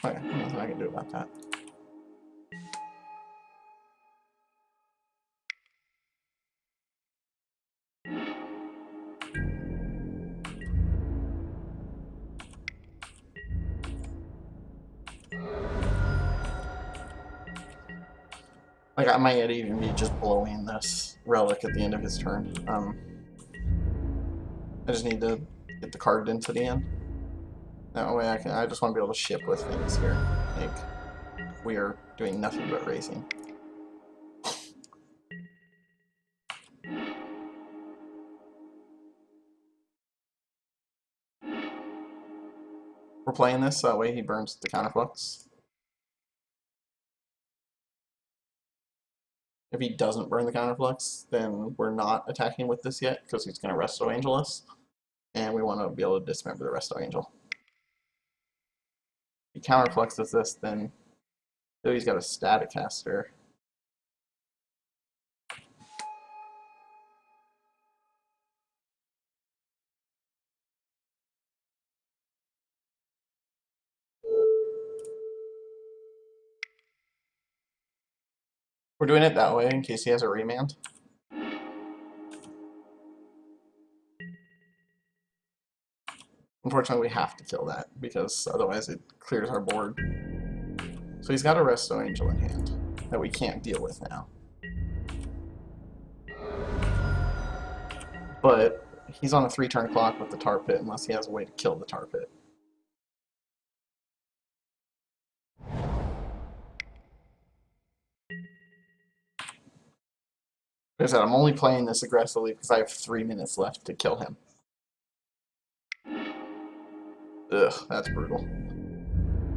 Okay, nothing I can do about that. Like, I might even be just blowing this Relic at the end of his turn. I just need to get the card density in. That way I just want to be able to ship with things here. Like, we are doing nothing but racing. We're playing this, so that way he burns the counterflux. If he doesn't burn the counterflux, then we're not attacking with this yet, because he's going to Resto Angel us, and we want to be able to dismember the Resto Angel. If he counterfluxes this, then though he's got a Static Caster. We're doing it that way in case he has a Remand. Unfortunately, we have to kill that, because otherwise it clears our board. So he's got a Resto Angel in hand that we can't deal with now. But he's on a 3-turn clock with the Tar Pit unless he has a way to kill the Tar Pit. Like I said, I'm only playing this aggressively because I have 3 minutes left to kill him. Ugh, that's brutal.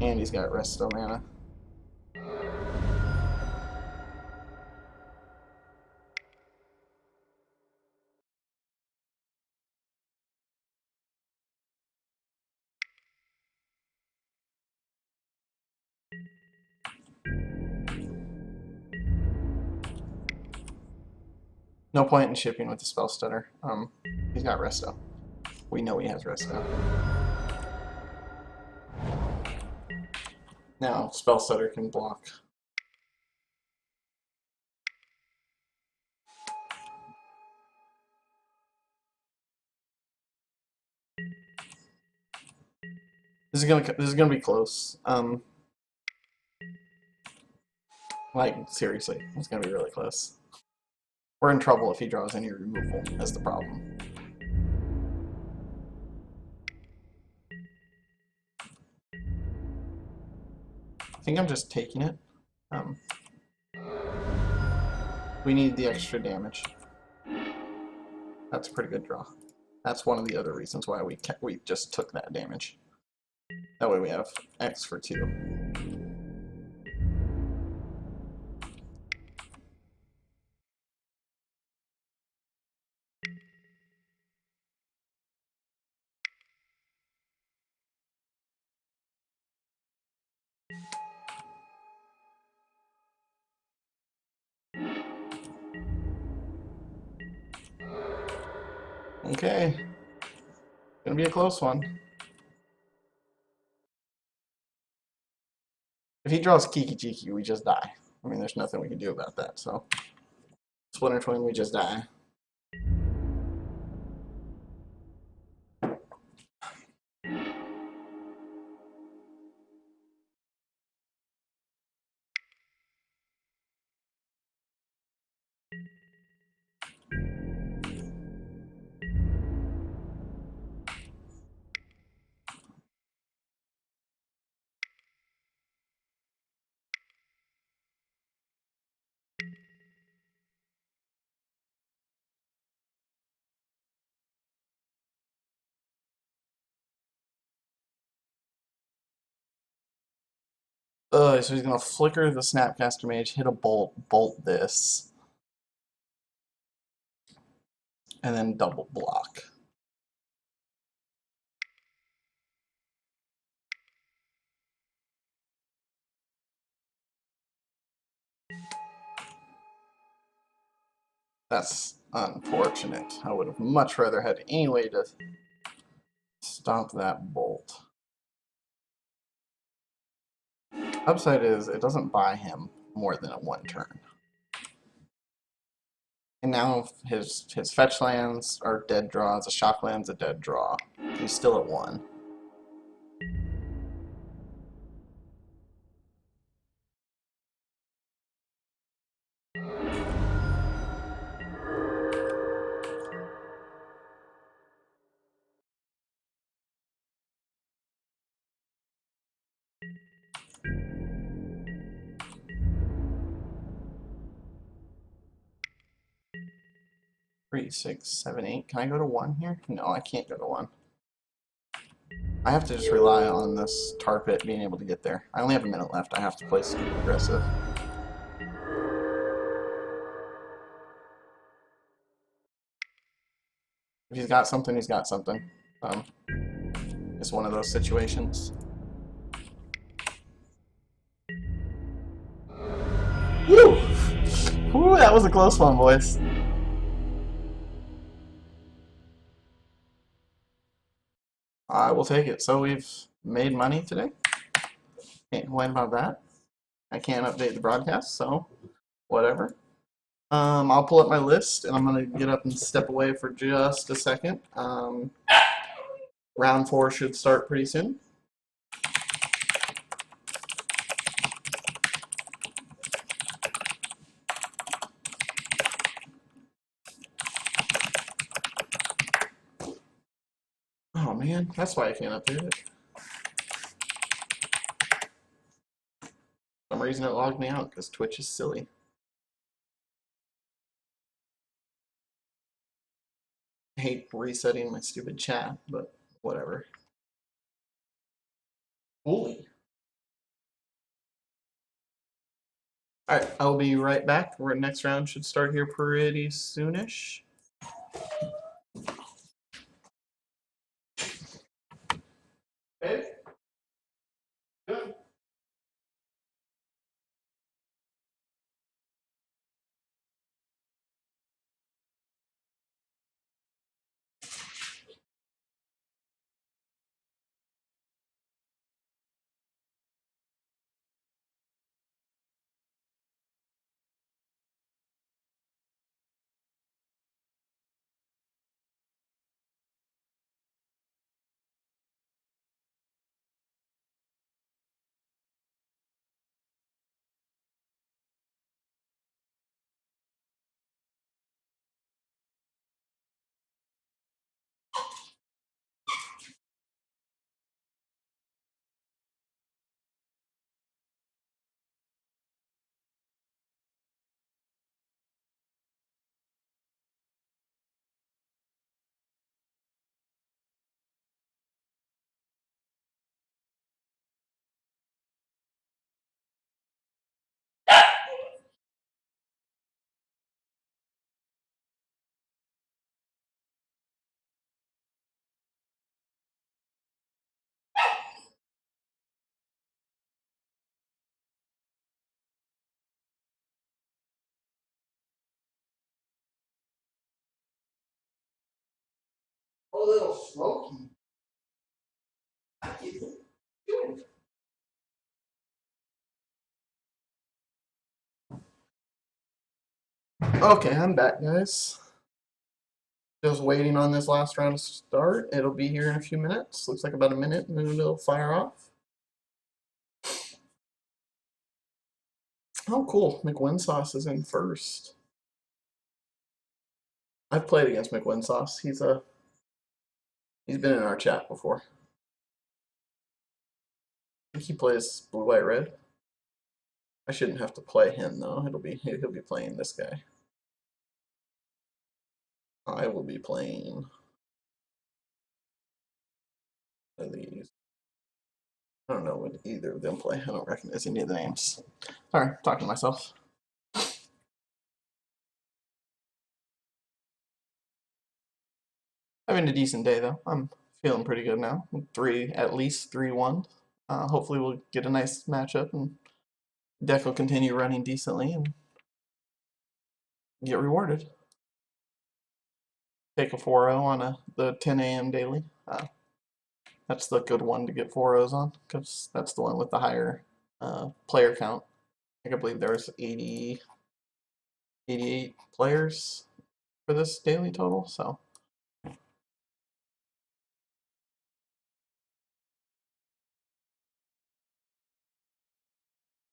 And he's got Resto Mana. No point in shipping with the Spell Stutter. He's got Resto. We know he has Resto. Now, Spell Stutter can block. This is gonna be close. Like, seriously, it's gonna be really close. We're in trouble if he draws any removal, that's the problem. I think I'm just taking it. We need the extra damage. That's a pretty good draw. That's one of the other reasons why we just took that damage. That way we have X for 2. Okay. Gonna be a close one. If he draws Kiki Jiki, we just die. I mean, there's nothing we can do about that, so. Splinter Twin, we just die. So he's gonna flicker the Snapcaster Mage, hit a bolt this, and then double block. That's unfortunate. I would have much rather had any way to stop that bolt. Upside is it doesn't buy him more than a 1 turn. And now his fetch lands are dead draws, a shock land's a dead draw. He's still at 1. Three, 6, 7, 8. Can I go to 1 here? No, I can't go to 1. I have to just rely on this tar pit being able to get there. I only have a minute left. I have to play some aggressive. If he's got something, he's got something. It's one of those situations. Woo! Woo, that was a close one, boys. I will take it. So we've made money today. Can't complain about that. I can't update the broadcast, so whatever. I'll pull up my list, and I'm going to get up and step away for just a second. Round 4 should start pretty soon. Oh man, that's why I can't update it. For some reason it logged me out because Twitch is silly. I hate resetting my stupid chat, but whatever. Holy. Alright, I'll be right back. Our next round should start here pretty soonish. Okay. Good. A little smoky. Okay, I'm back, guys. Just waiting on this last round to start. It'll be here in a few minutes. Looks like about a minute, and then it'll fire off. Oh, cool. McWinsauce is in first. I've played against McWinsauce. He's been in our chat before. I think he plays blue, white, red. I shouldn't have to play him though. He'll be playing this guy. I will be playing one of these. I don't know what either of them play. I don't recognize any of the names. Sorry, talking to myself. Having a decent day though. I'm feeling pretty good now. At least 3-1. Hopefully we'll get a nice matchup and deck will continue running decently and get rewarded. Take a 4-0 on the 10 a.m. daily. That's the good one to get 4-0s on because that's the one with the higher player count. I believe there's 88 players for this daily total, so.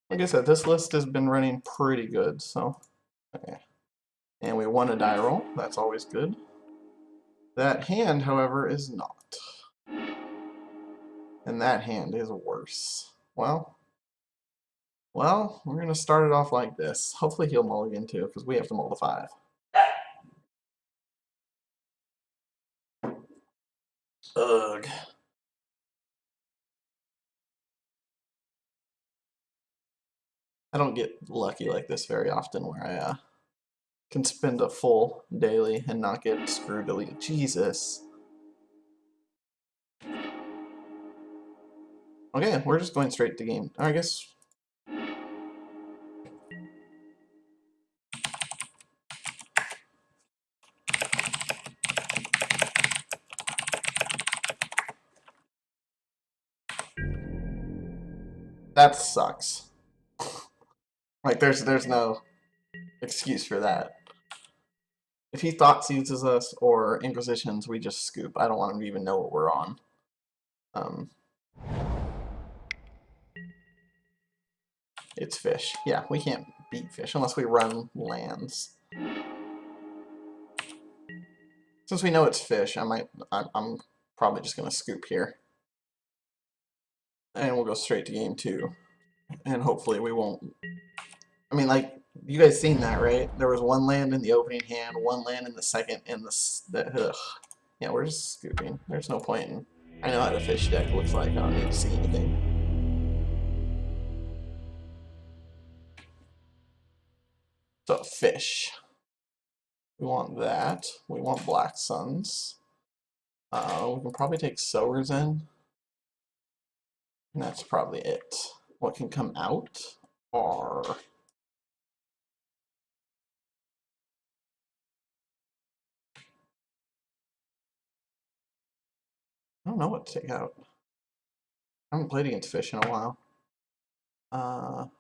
Like I said, this list has been running pretty good, so. Okay. And we won a die roll, that's always good. That hand, however, is not. And that hand is worse. Well, we're going to start it off like this. Hopefully he'll mulligan too, because we have to mull to 5. Ugh. I don't get lucky like this very often where I can spend a full daily and not get screwed deleted. Jesus. Okay, we're just going straight to game. I guess. That sucks. Like there's no excuse for that. If he thought seizes us or Inquisitions, we just scoop. I don't want him to even know what we're on. It's fish. Yeah, we can't beat fish unless we run lands. Since we know it's fish, I'm probably just gonna scoop here. And we'll go straight to game 2. And hopefully we won't. I mean, like, you guys seen that, right? There was one land in the opening hand, one land in the second, and ugh. Yeah, we're just scooping. There's no point in. I know how the fish deck looks like. I don't need to see anything. So, fish. We want that. We want Black Suns. We can probably take Sowers in. And that's probably it. What can come out are. I don't know what to take out. I haven't played against fish in a while.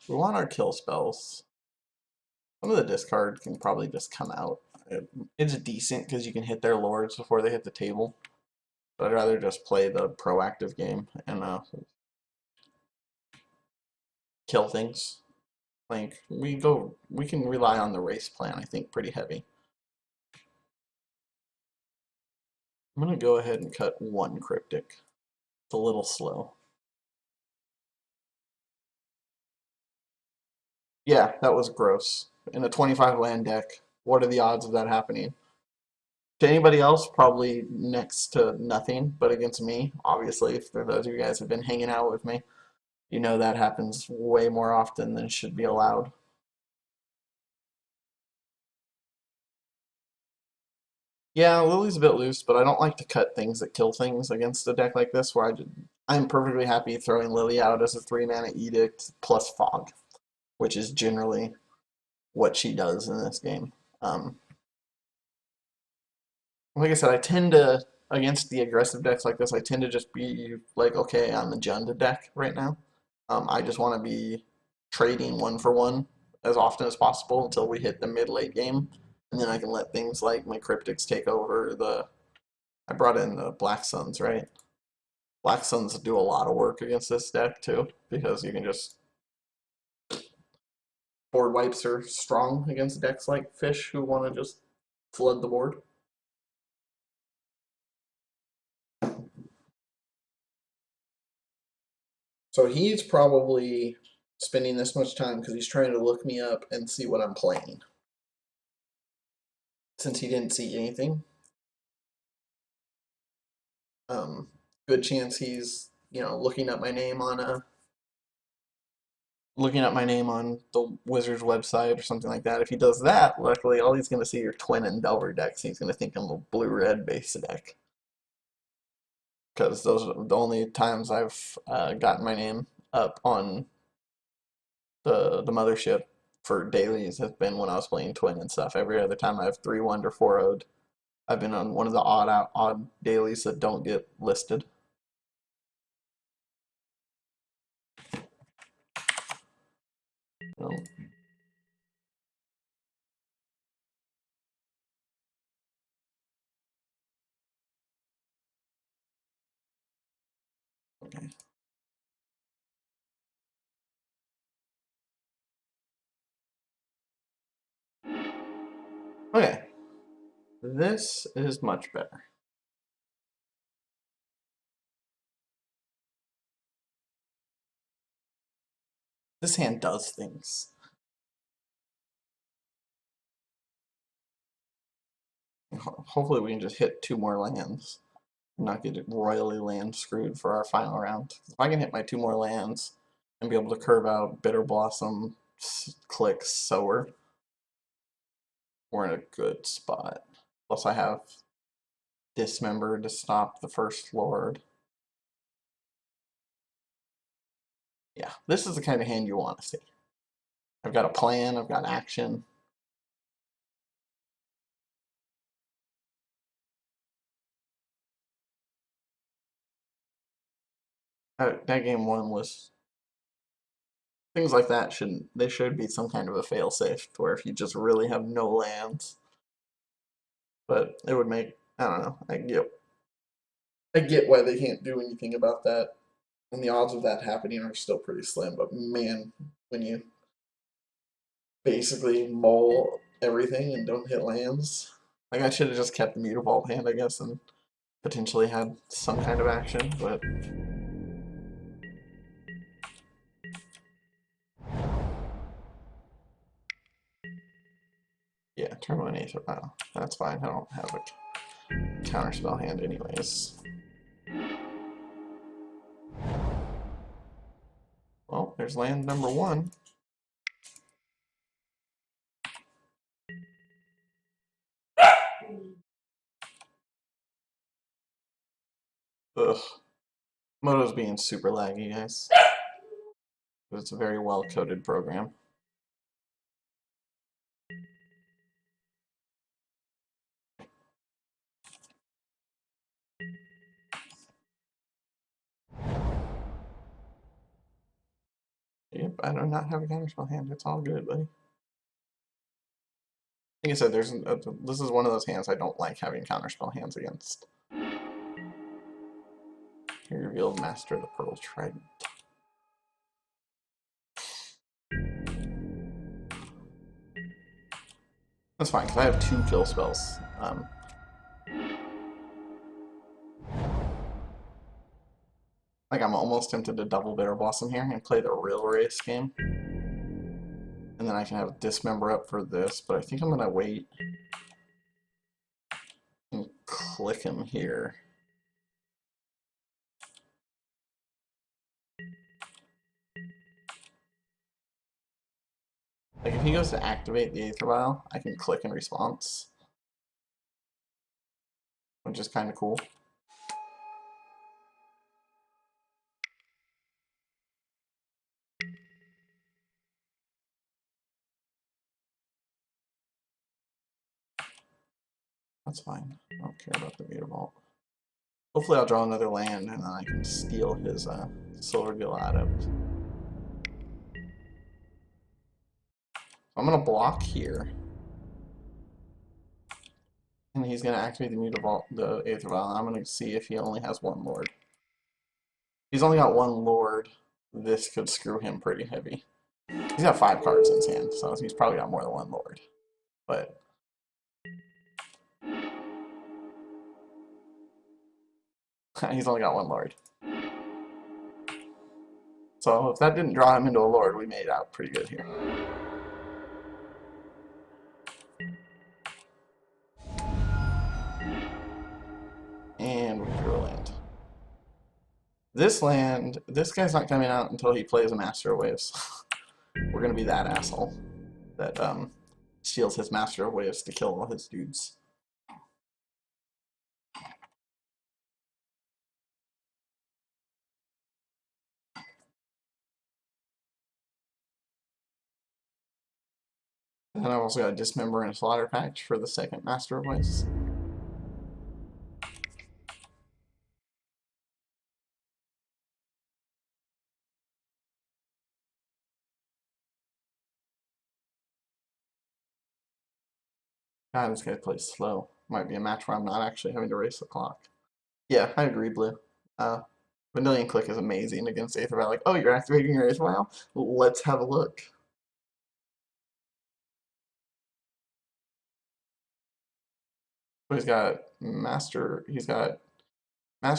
We want our kill spells. Some of the discard can probably just come out. It's decent because you can hit their lords before they hit the table. But I'd rather just play the proactive game and kill things. Like we can rely on the race plan, I think, pretty heavy. I'm gonna go ahead and cut 1 cryptic. It's a little slow. Yeah, that was gross. In a 25 land deck, what are the odds of that happening? To anybody else, probably next to nothing, but against me, obviously, for those of you guys who have been hanging out with me, you know that happens way more often than should be allowed. Yeah, Lily's a bit loose, but I don't like to cut things that kill things against a deck like this where I'm perfectly happy throwing Lily out as a 3-mana edict plus fog, which is generally what she does in this game. Like I said, I tend to, against the aggressive decks like this, I tend to just be like, okay, I'm the Jund deck right now. I just want to be trading 1 for 1 as often as possible until we hit the mid-late game. And then I can let things like my Cryptics take over I brought in the Black Suns, right? Black Suns do a lot of work against this deck too, because you can just board wipes are strong against decks like Fish who want to just flood the board. So he's probably spending this much time because he's trying to look me up and see what I'm playing. Since he didn't see anything. Good chance he's you know, looking up my name on the Wizards website or something like that. If he does that, luckily all he's going to see are Twin and Delver decks. He's going to think I'm a blue-red base deck. Because those are the only times I've gotten my name up on the mothership for dailies has been when I was playing Twin and stuff. Every other time I've 3-1'd or 4-0'd. I've been on one of the odd dailies that don't get listed. No. Okay. Okay. This is much better. This hand does things. Hopefully we can just hit 2 more lands. Not get royally land screwed for our final round. If I can hit my 2 more lands and be able to curve out Bitter Blossom, click Sower, we're in a good spot. Plus I have Dismember to stop the first Lord. Yeah, this is the kind of hand you want to see. I've got a plan, I've got action. That game 1 was things like that should be some kind of a failsafe to where if you just really have no lands. But it would make, I don't know, I get why they can't do anything about that. And the odds of that happening are still pretty slim, but man, when you basically mull everything and don't hit lands, like I should have just kept the Mutavault hand, I guess, and potentially had some kind of action, but yeah, turn 1 Aether Vial. That's fine. I don't have a counterspell hand anyways. Well, there's land number 1. Ugh. Moto's being super laggy, guys. But it's a very well-coded program. Yep, I do not have a counterspell hand. It's all good, buddy. Like I said, this is one of those hands I don't like having counterspell hands against. He revealed Master of the Pearl Trident. That's fine, because I have 2 kill spells. Like, I'm almost tempted to double Bitter Blossom here and play the real race game. And then I can have Dismember up for this, but I think I'm going to wait and click him here. Like, if he goes to activate the Aether Vial, I can click in response. Which is kind of cool. That's fine. I don't care about the Mutavault. Hopefully I'll draw another land and then I can steal his Silver Gill Adept. I'm going to block here. And he's going to activate the Mutavault, the Aether Vial, and I'm going to see if he only has 1 Lord. If he's only got 1 Lord, this could screw him pretty heavy. He's got 5 cards in his hand, so he's probably got more than 1 Lord. But he's only got 1 Lord. So if that didn't draw him into a Lord, we made out pretty good here. And we drew a land. This land, this guy's not coming out until he plays a Master of Waves. We're gonna be that asshole that steals his Master of Waves to kill all his dudes. And then I've also got a Dismember and a Slaughter Pact for the second Master of Waves. God, this guy plays slow. Might be a match where I'm not actually having to race the clock. Yeah, I agree, Blue. Vanillion Click is amazing against Aether Vial. Like, oh, you're activating your Aether Vial? Let's have a look. But he's got Master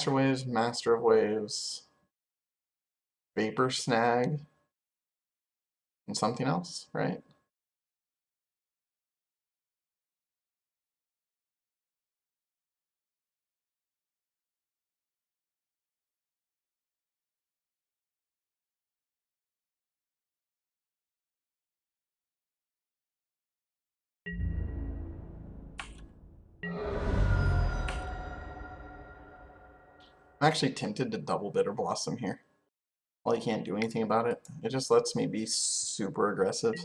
Waves, Master of Waves, Vapor Snag, and something else, right? I'm actually tempted to double Bitter Blossom here. While he can't do anything about it, it just lets me be super aggressive.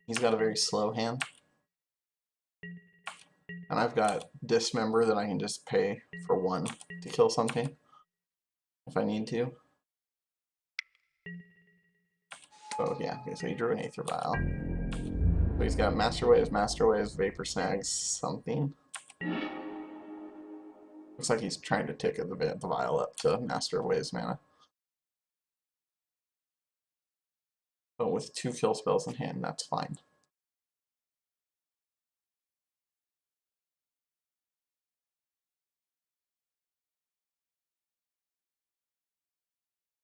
He's got a very slow hand. And I've got Dismember that I can just pay for 1 to kill something if I need to. So yeah, okay, so he drew an Aether Vial. So he's got Master Waves, Vapor Snags, something. Looks like he's trying to tick the vial up to Master Waves mana. But with 2 kill spells in hand, that's fine.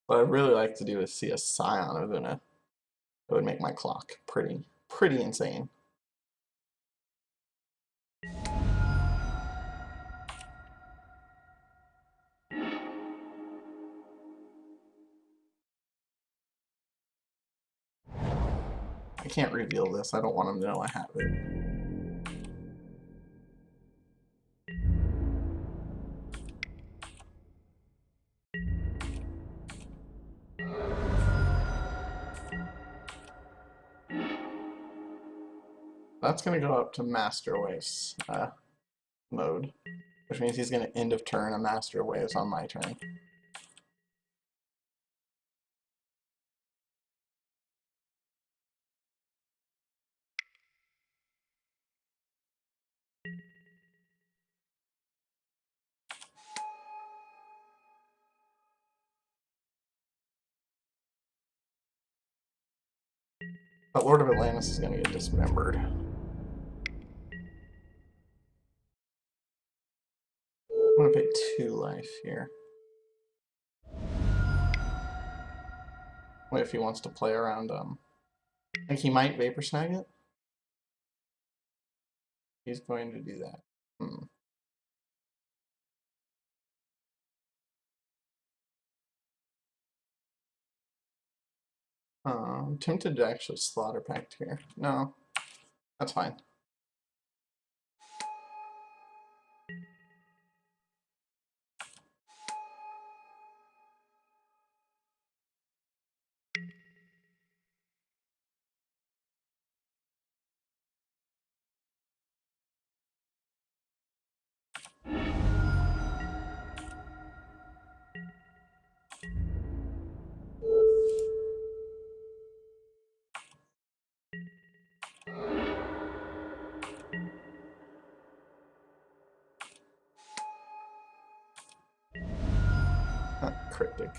What I'd really like to do is see a Scion of Una. It would make my clock pretty insane. I can't reveal this. I don't want him to know I have it. That's going to go up to Master Waves mode, which means he's going to end of turn a Master Waves on my turn. But Lord of Atlantis is going to get dismembered. I'm going to pay 2 life here. What if he wants to play around, I think he might Vapor Snag it? He's going to do that. I'm tempted to actually Slaughter Pact here. No, that's fine. Cryptic.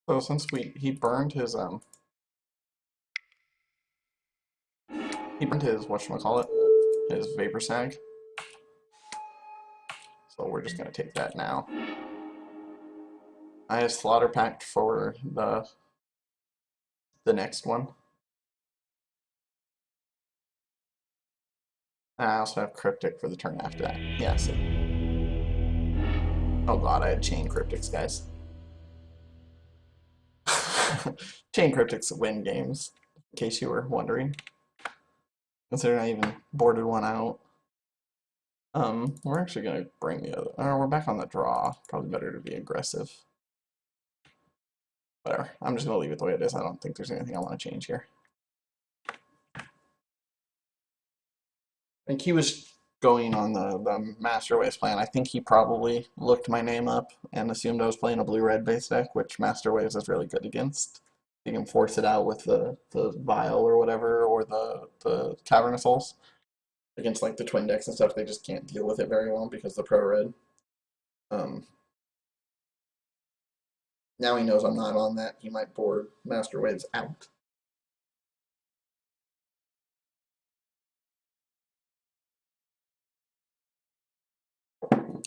So since he burned his whatchamacallit, his Vapor Snag. So we're just gonna take that now. I have Slaughter Pact for the next one. I also have Cryptic for the turn after that. Yeah, so. Oh god, I had Chain Cryptics, guys. Chain Cryptics win games, in case you were wondering. Considering I even boarded one out. We're actually gonna bring the other. Oh, we're back on the draw. Probably better to be aggressive. Whatever. I'm just gonna leave it the way it is. I don't think there's anything I want to change here. I think he was going on the Master Waves plan. I think he probably looked my name up and assumed I was playing a blue-red base deck, which Master Waves is really good against. You can force it out with the Vial or whatever, or the Cavernous Souls. Against like the twin decks and stuff, they just can't deal with it very well because the pro-red. Now he knows I'm not on that. He might board Master Waves out.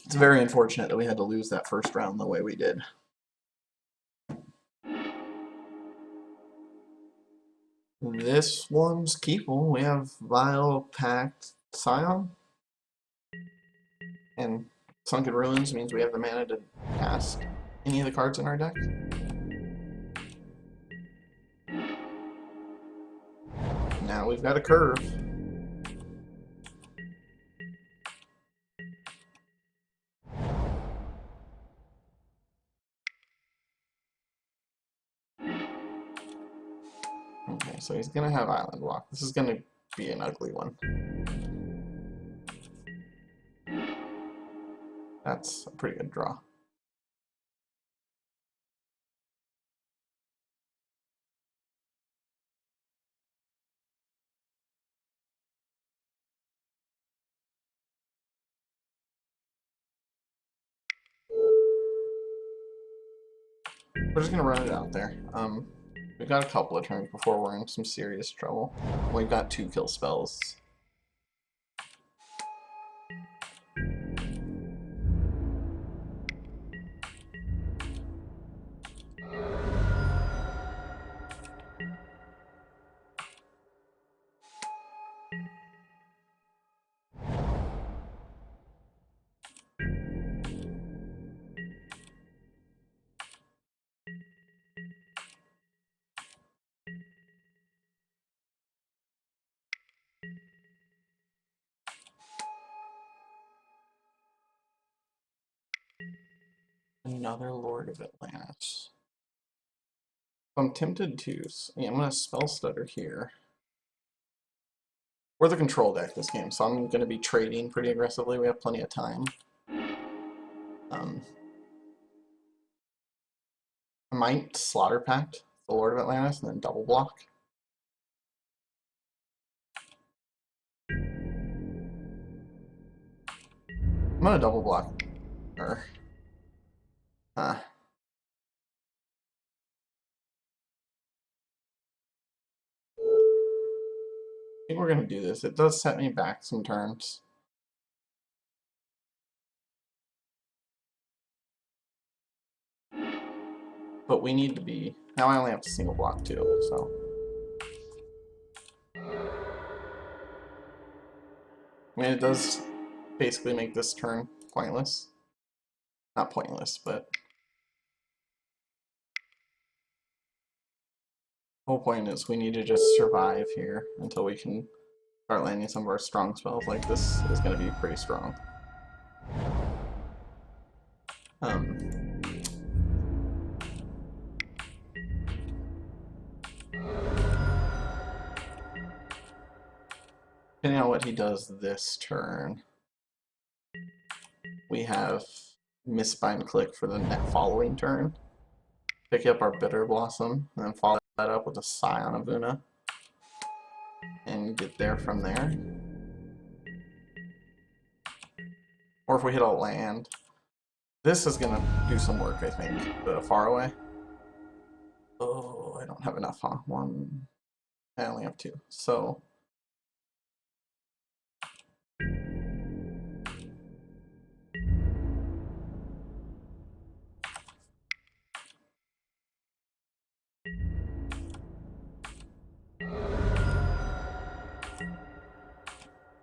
It's very unfortunate that we had to lose that first round the way we did. This one's keepable. We have Vile, Pact, Scion, and Sunken Ruins means we have the mana to cast any of the cards in our deck. Now we've got a curve. Okay, so he's gonna have Island Walk. This is gonna be an ugly one. That's a pretty good draw. We're just gonna run it out there. We've got a couple of turns before we're in some serious trouble. We've got 2 kill spells. Another Lord of Atlantis. I'm tempted to. Yeah, I'm gonna spell stutter here. We're the control deck this game, so I'm gonna be trading pretty aggressively. We have plenty of time. I might Slaughter Pact the Lord of Atlantis and then double block. I'm gonna double block her. I think we're gonna do this. It does set me back some turns. But we need to be. Now I only have to single block too, so. I mean, it does basically make this turn pointless. Not pointless, but. The whole point is we need to just survive here until we can start landing some of our strong spells. Like this is going to be pretty strong. Depending on what he does this turn, we have Mistbind Click for the following turn. Pick up our Bitter Blossom, and then follow that up with a Scion of Una, and get there from there. Or if we hit a land, this is going to do some work, I think. The Far Away. Oh, I don't have enough, huh? One. I only have 2. So.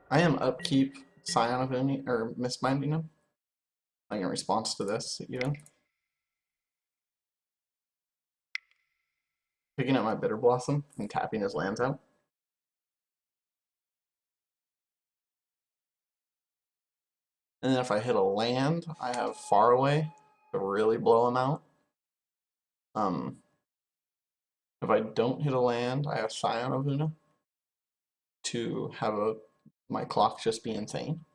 I am upkeep Scion of Uni or misbinding him. Like in response to this, even picking up my Bitter Blossom and tapping his lands out. And then if I hit a land, I have Far Away to really blow him out. If I don't hit a land, I have Scion of Una to have my clock just be insane.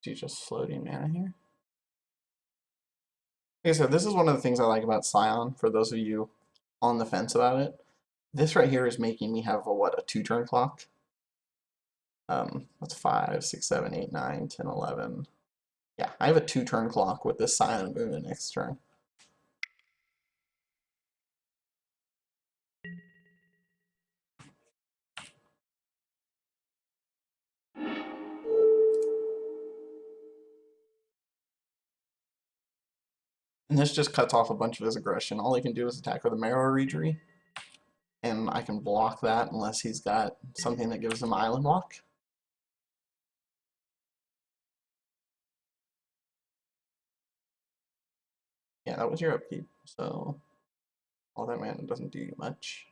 She's just floating mana here. Like I said, this is one of the things I like about Scion, for those of you on the fence about it. This right here is making me have a 2-turn clock? That's 5, 6, 7, 8, 9, 10, 11. Yeah, I have a 2-turn clock with this Scion of Una next turn. And this just cuts off a bunch of his aggression. All he can do is attack with a Marrow Reejerey, and I can block that unless he's got something that gives him Island Walk. Yeah, that was your upkeep, so all that mana doesn't do you much.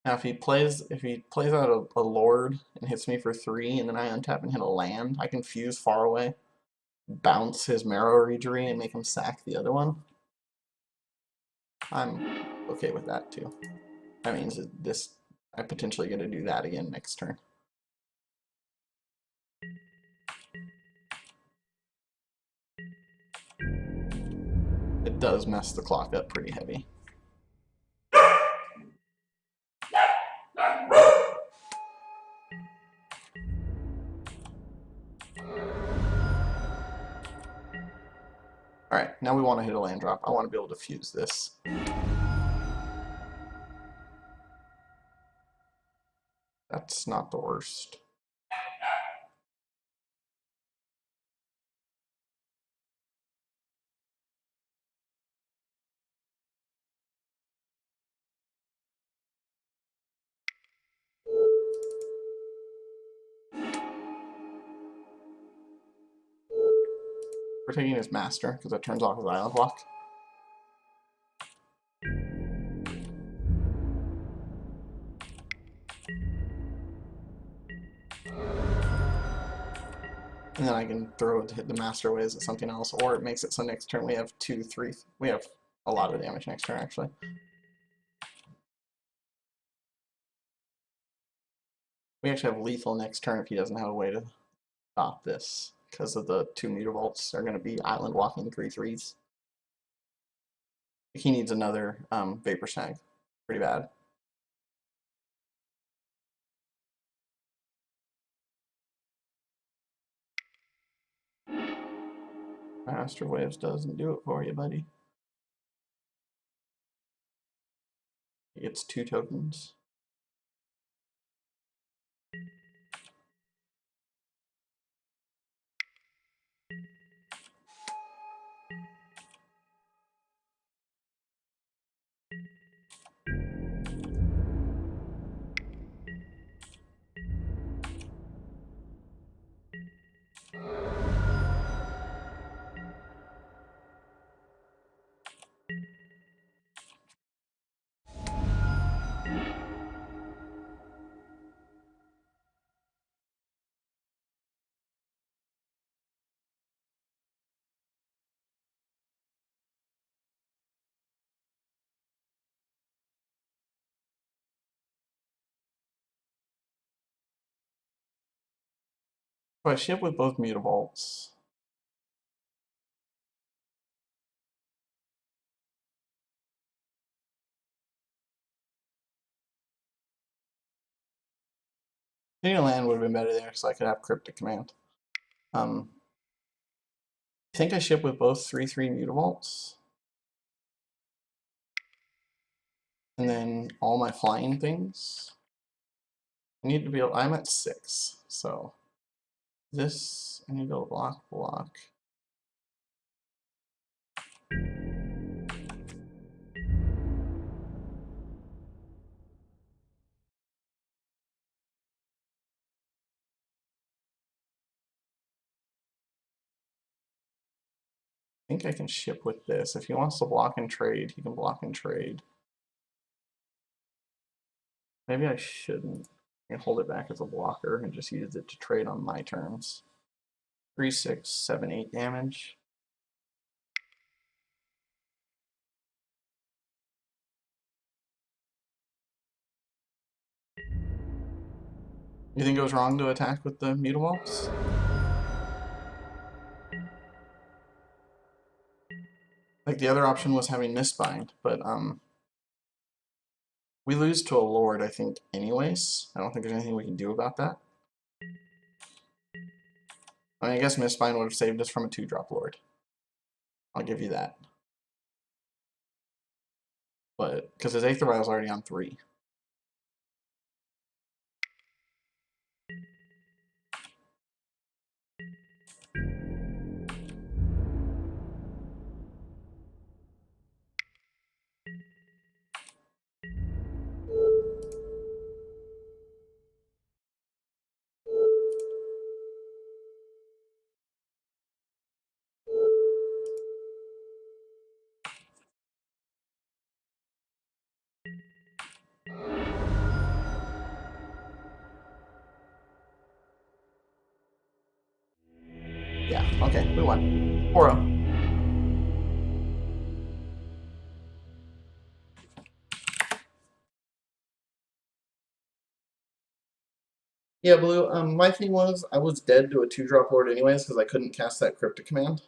Now if he plays out a Lord and hits me for 3, and then I untap and hit a land, I can fuse Far Away, bounce his Marrow Reejerey, and make him sack the other one. I'm okay with that too. That means that I potentially get to do that again next turn. It does mess the clock up pretty heavy. Alright, now we want to hit a land drop. I want to be able to fuse this. That's not the worst. We're taking his master because it turns off his island block. And then I can hit the master ways at something else, or it makes it so next turn we have 2, 3. We have a lot of damage next turn actually. We actually have lethal next turn if he doesn't have a way to stop this, because of the 2 Mutavaults are going to be island walking 3/3s. He needs another Vapor Snag. Pretty bad. Master Waves doesn't do it for you, buddy. He gets 2 tokens. If I ship with both Mutavaults, hitting a land would have been better there so I could have Cryptic Command. I think I ship with both 3/3 Mutavaults. And then all my flying things. I need to be able, I'm at 6, so this, I need to block, block. I think I can ship with this. If he wants to block and trade, he can block and trade. Maybe I shouldn't. I can hold it back as a blocker and just use it to trade on my terms. 3, 6, 7, 8 damage. You think it was wrong to attack with the Mutawalks? Like the other option was having Mistbind, but we lose to a Lord, I think, anyways. I don't think there's anything we can do about that. I mean, I guess Mistbind would have saved us from a 2-drop Lord. I'll give you that. But, because his Aether Vial's already on 3. Yeah, okay, we won. 4-0. Yeah, Blue, my thing was, I was dead to a 2-drop Lord anyways, because I couldn't cast that Cryptic Command.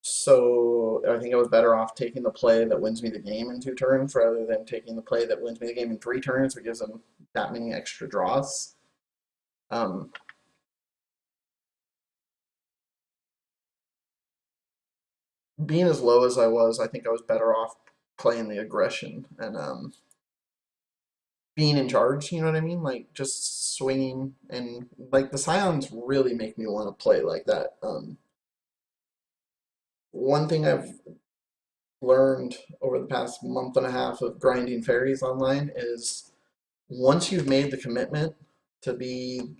So I think I was better off taking the play that wins me the game in 2 turns rather than taking the play that wins me the game in 3 turns, which gives them that many extra draws. Um, being as low as I was, I think I was better off playing the aggression and being in charge, you know what I mean? Like just swinging and like the Scions really make me want to play like that. One thing I've learned over the past month and a half of grinding fairies online is once you've made the commitment to be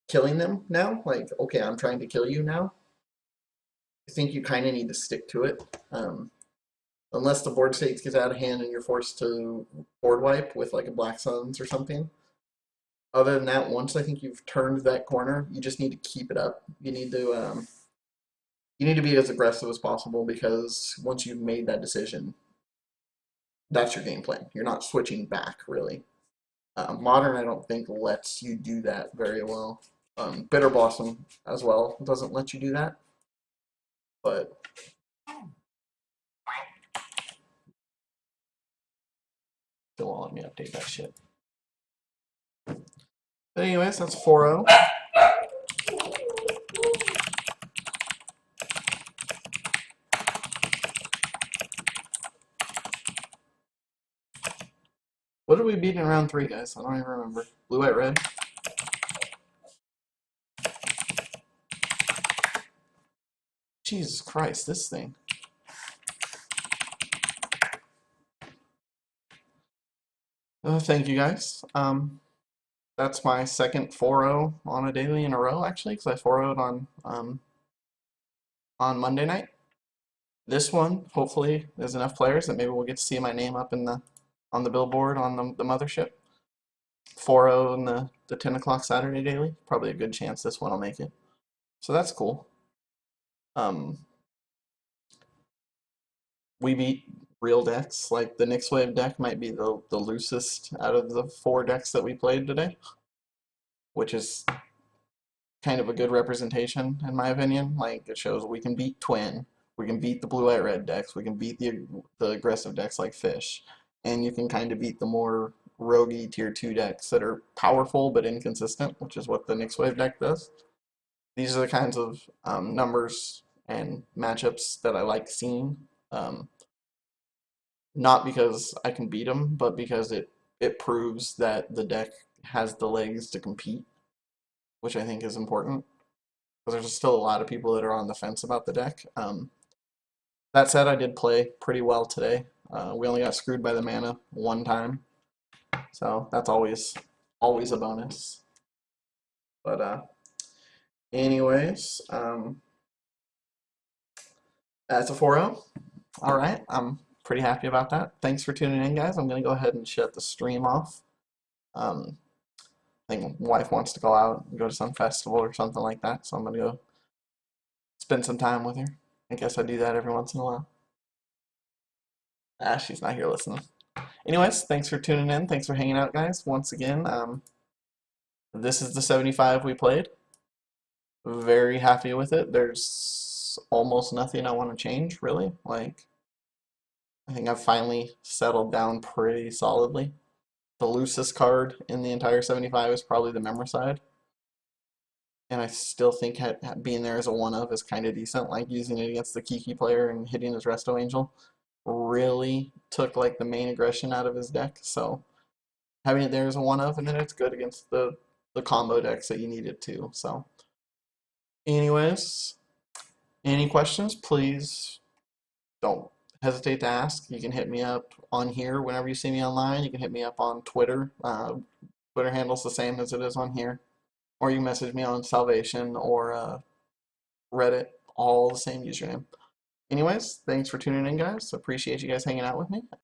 killing them now, like, okay, I'm trying to kill you now, I think you kind of need to stick to it. Unless the board states gets out of hand and you're forced to board wipe with like a Black Suns or something. Other than that, once I think you've turned that corner, you just need to keep it up. You need to be as aggressive as possible because once you've made that decision, that's your game plan. You're not switching back really. Modern, I don't think lets you do that very well. Bitter Blossom as well doesn't let you do that, but still won't let me update that shit. But anyways, that's 4-0. What did we beat in round 3, guys? I don't even remember. Blue, white, red. Jesus Christ, this thing. Thank you, guys. That's my second 4-0 on a daily in a row, actually, because I 4-0'd on Monday night. This one, hopefully, there's enough players that maybe we'll get to see my name up in the on the billboard on the mothership. 4-0 in the 10 o'clock Saturday daily. Probably a good chance this one will make it. So that's cool. We beat real decks. Like the Nyx Wave deck might be the loosest out of the 4 decks that we played today, which is kind of a good representation in my opinion. Like it shows we can beat Twin, we can beat the blue white red decks, we can beat the aggressive decks like Fish, and you can kind of beat the more roguey tier 2 decks that are powerful but inconsistent, which is what the Nyx Wave deck does. These are the kinds of numbers and matchups that I like seeing. not because I can beat him, but because it proves that the deck has the legs to compete, which I think is important. Because there's still a lot of people that are on the fence about the deck. That said, I did play pretty well today. We only got screwed by the mana one time, so that's always a bonus. But anyways, that's a 4-0. All right, I'm pretty happy about that. Thanks for tuning in, guys. I'm gonna go ahead and shut the stream off. Um, I think my wife wants to go out and go to some festival or something like that, so I'm gonna go spend some time with her. I guess I do that every once in a while. Ah, she's not here listening. Anyways, thanks for tuning in. Thanks for hanging out, guys. Once again, this is the 75 we played. Very happy with it. There's almost nothing I want to change, really. Like, I think I've finally settled down pretty solidly. The loosest card in the entire 75 is probably the Memoricide. And I still think being there as a one of is kind of decent. Like using it against the Kiki player and hitting his Resto Angel really took like the main aggression out of his deck. So having it there as a one of, and then it's good against the combo decks that you need it to. So, anyways, any questions? Please don't hesitate to ask. You can hit me up on here whenever you see me online. You can hit me up on Twitter. Twitter handle's the same as it is on here. Or you message me on Salvation or Reddit, all the same username. Anyways, thanks for tuning in, guys. Appreciate you guys hanging out with me.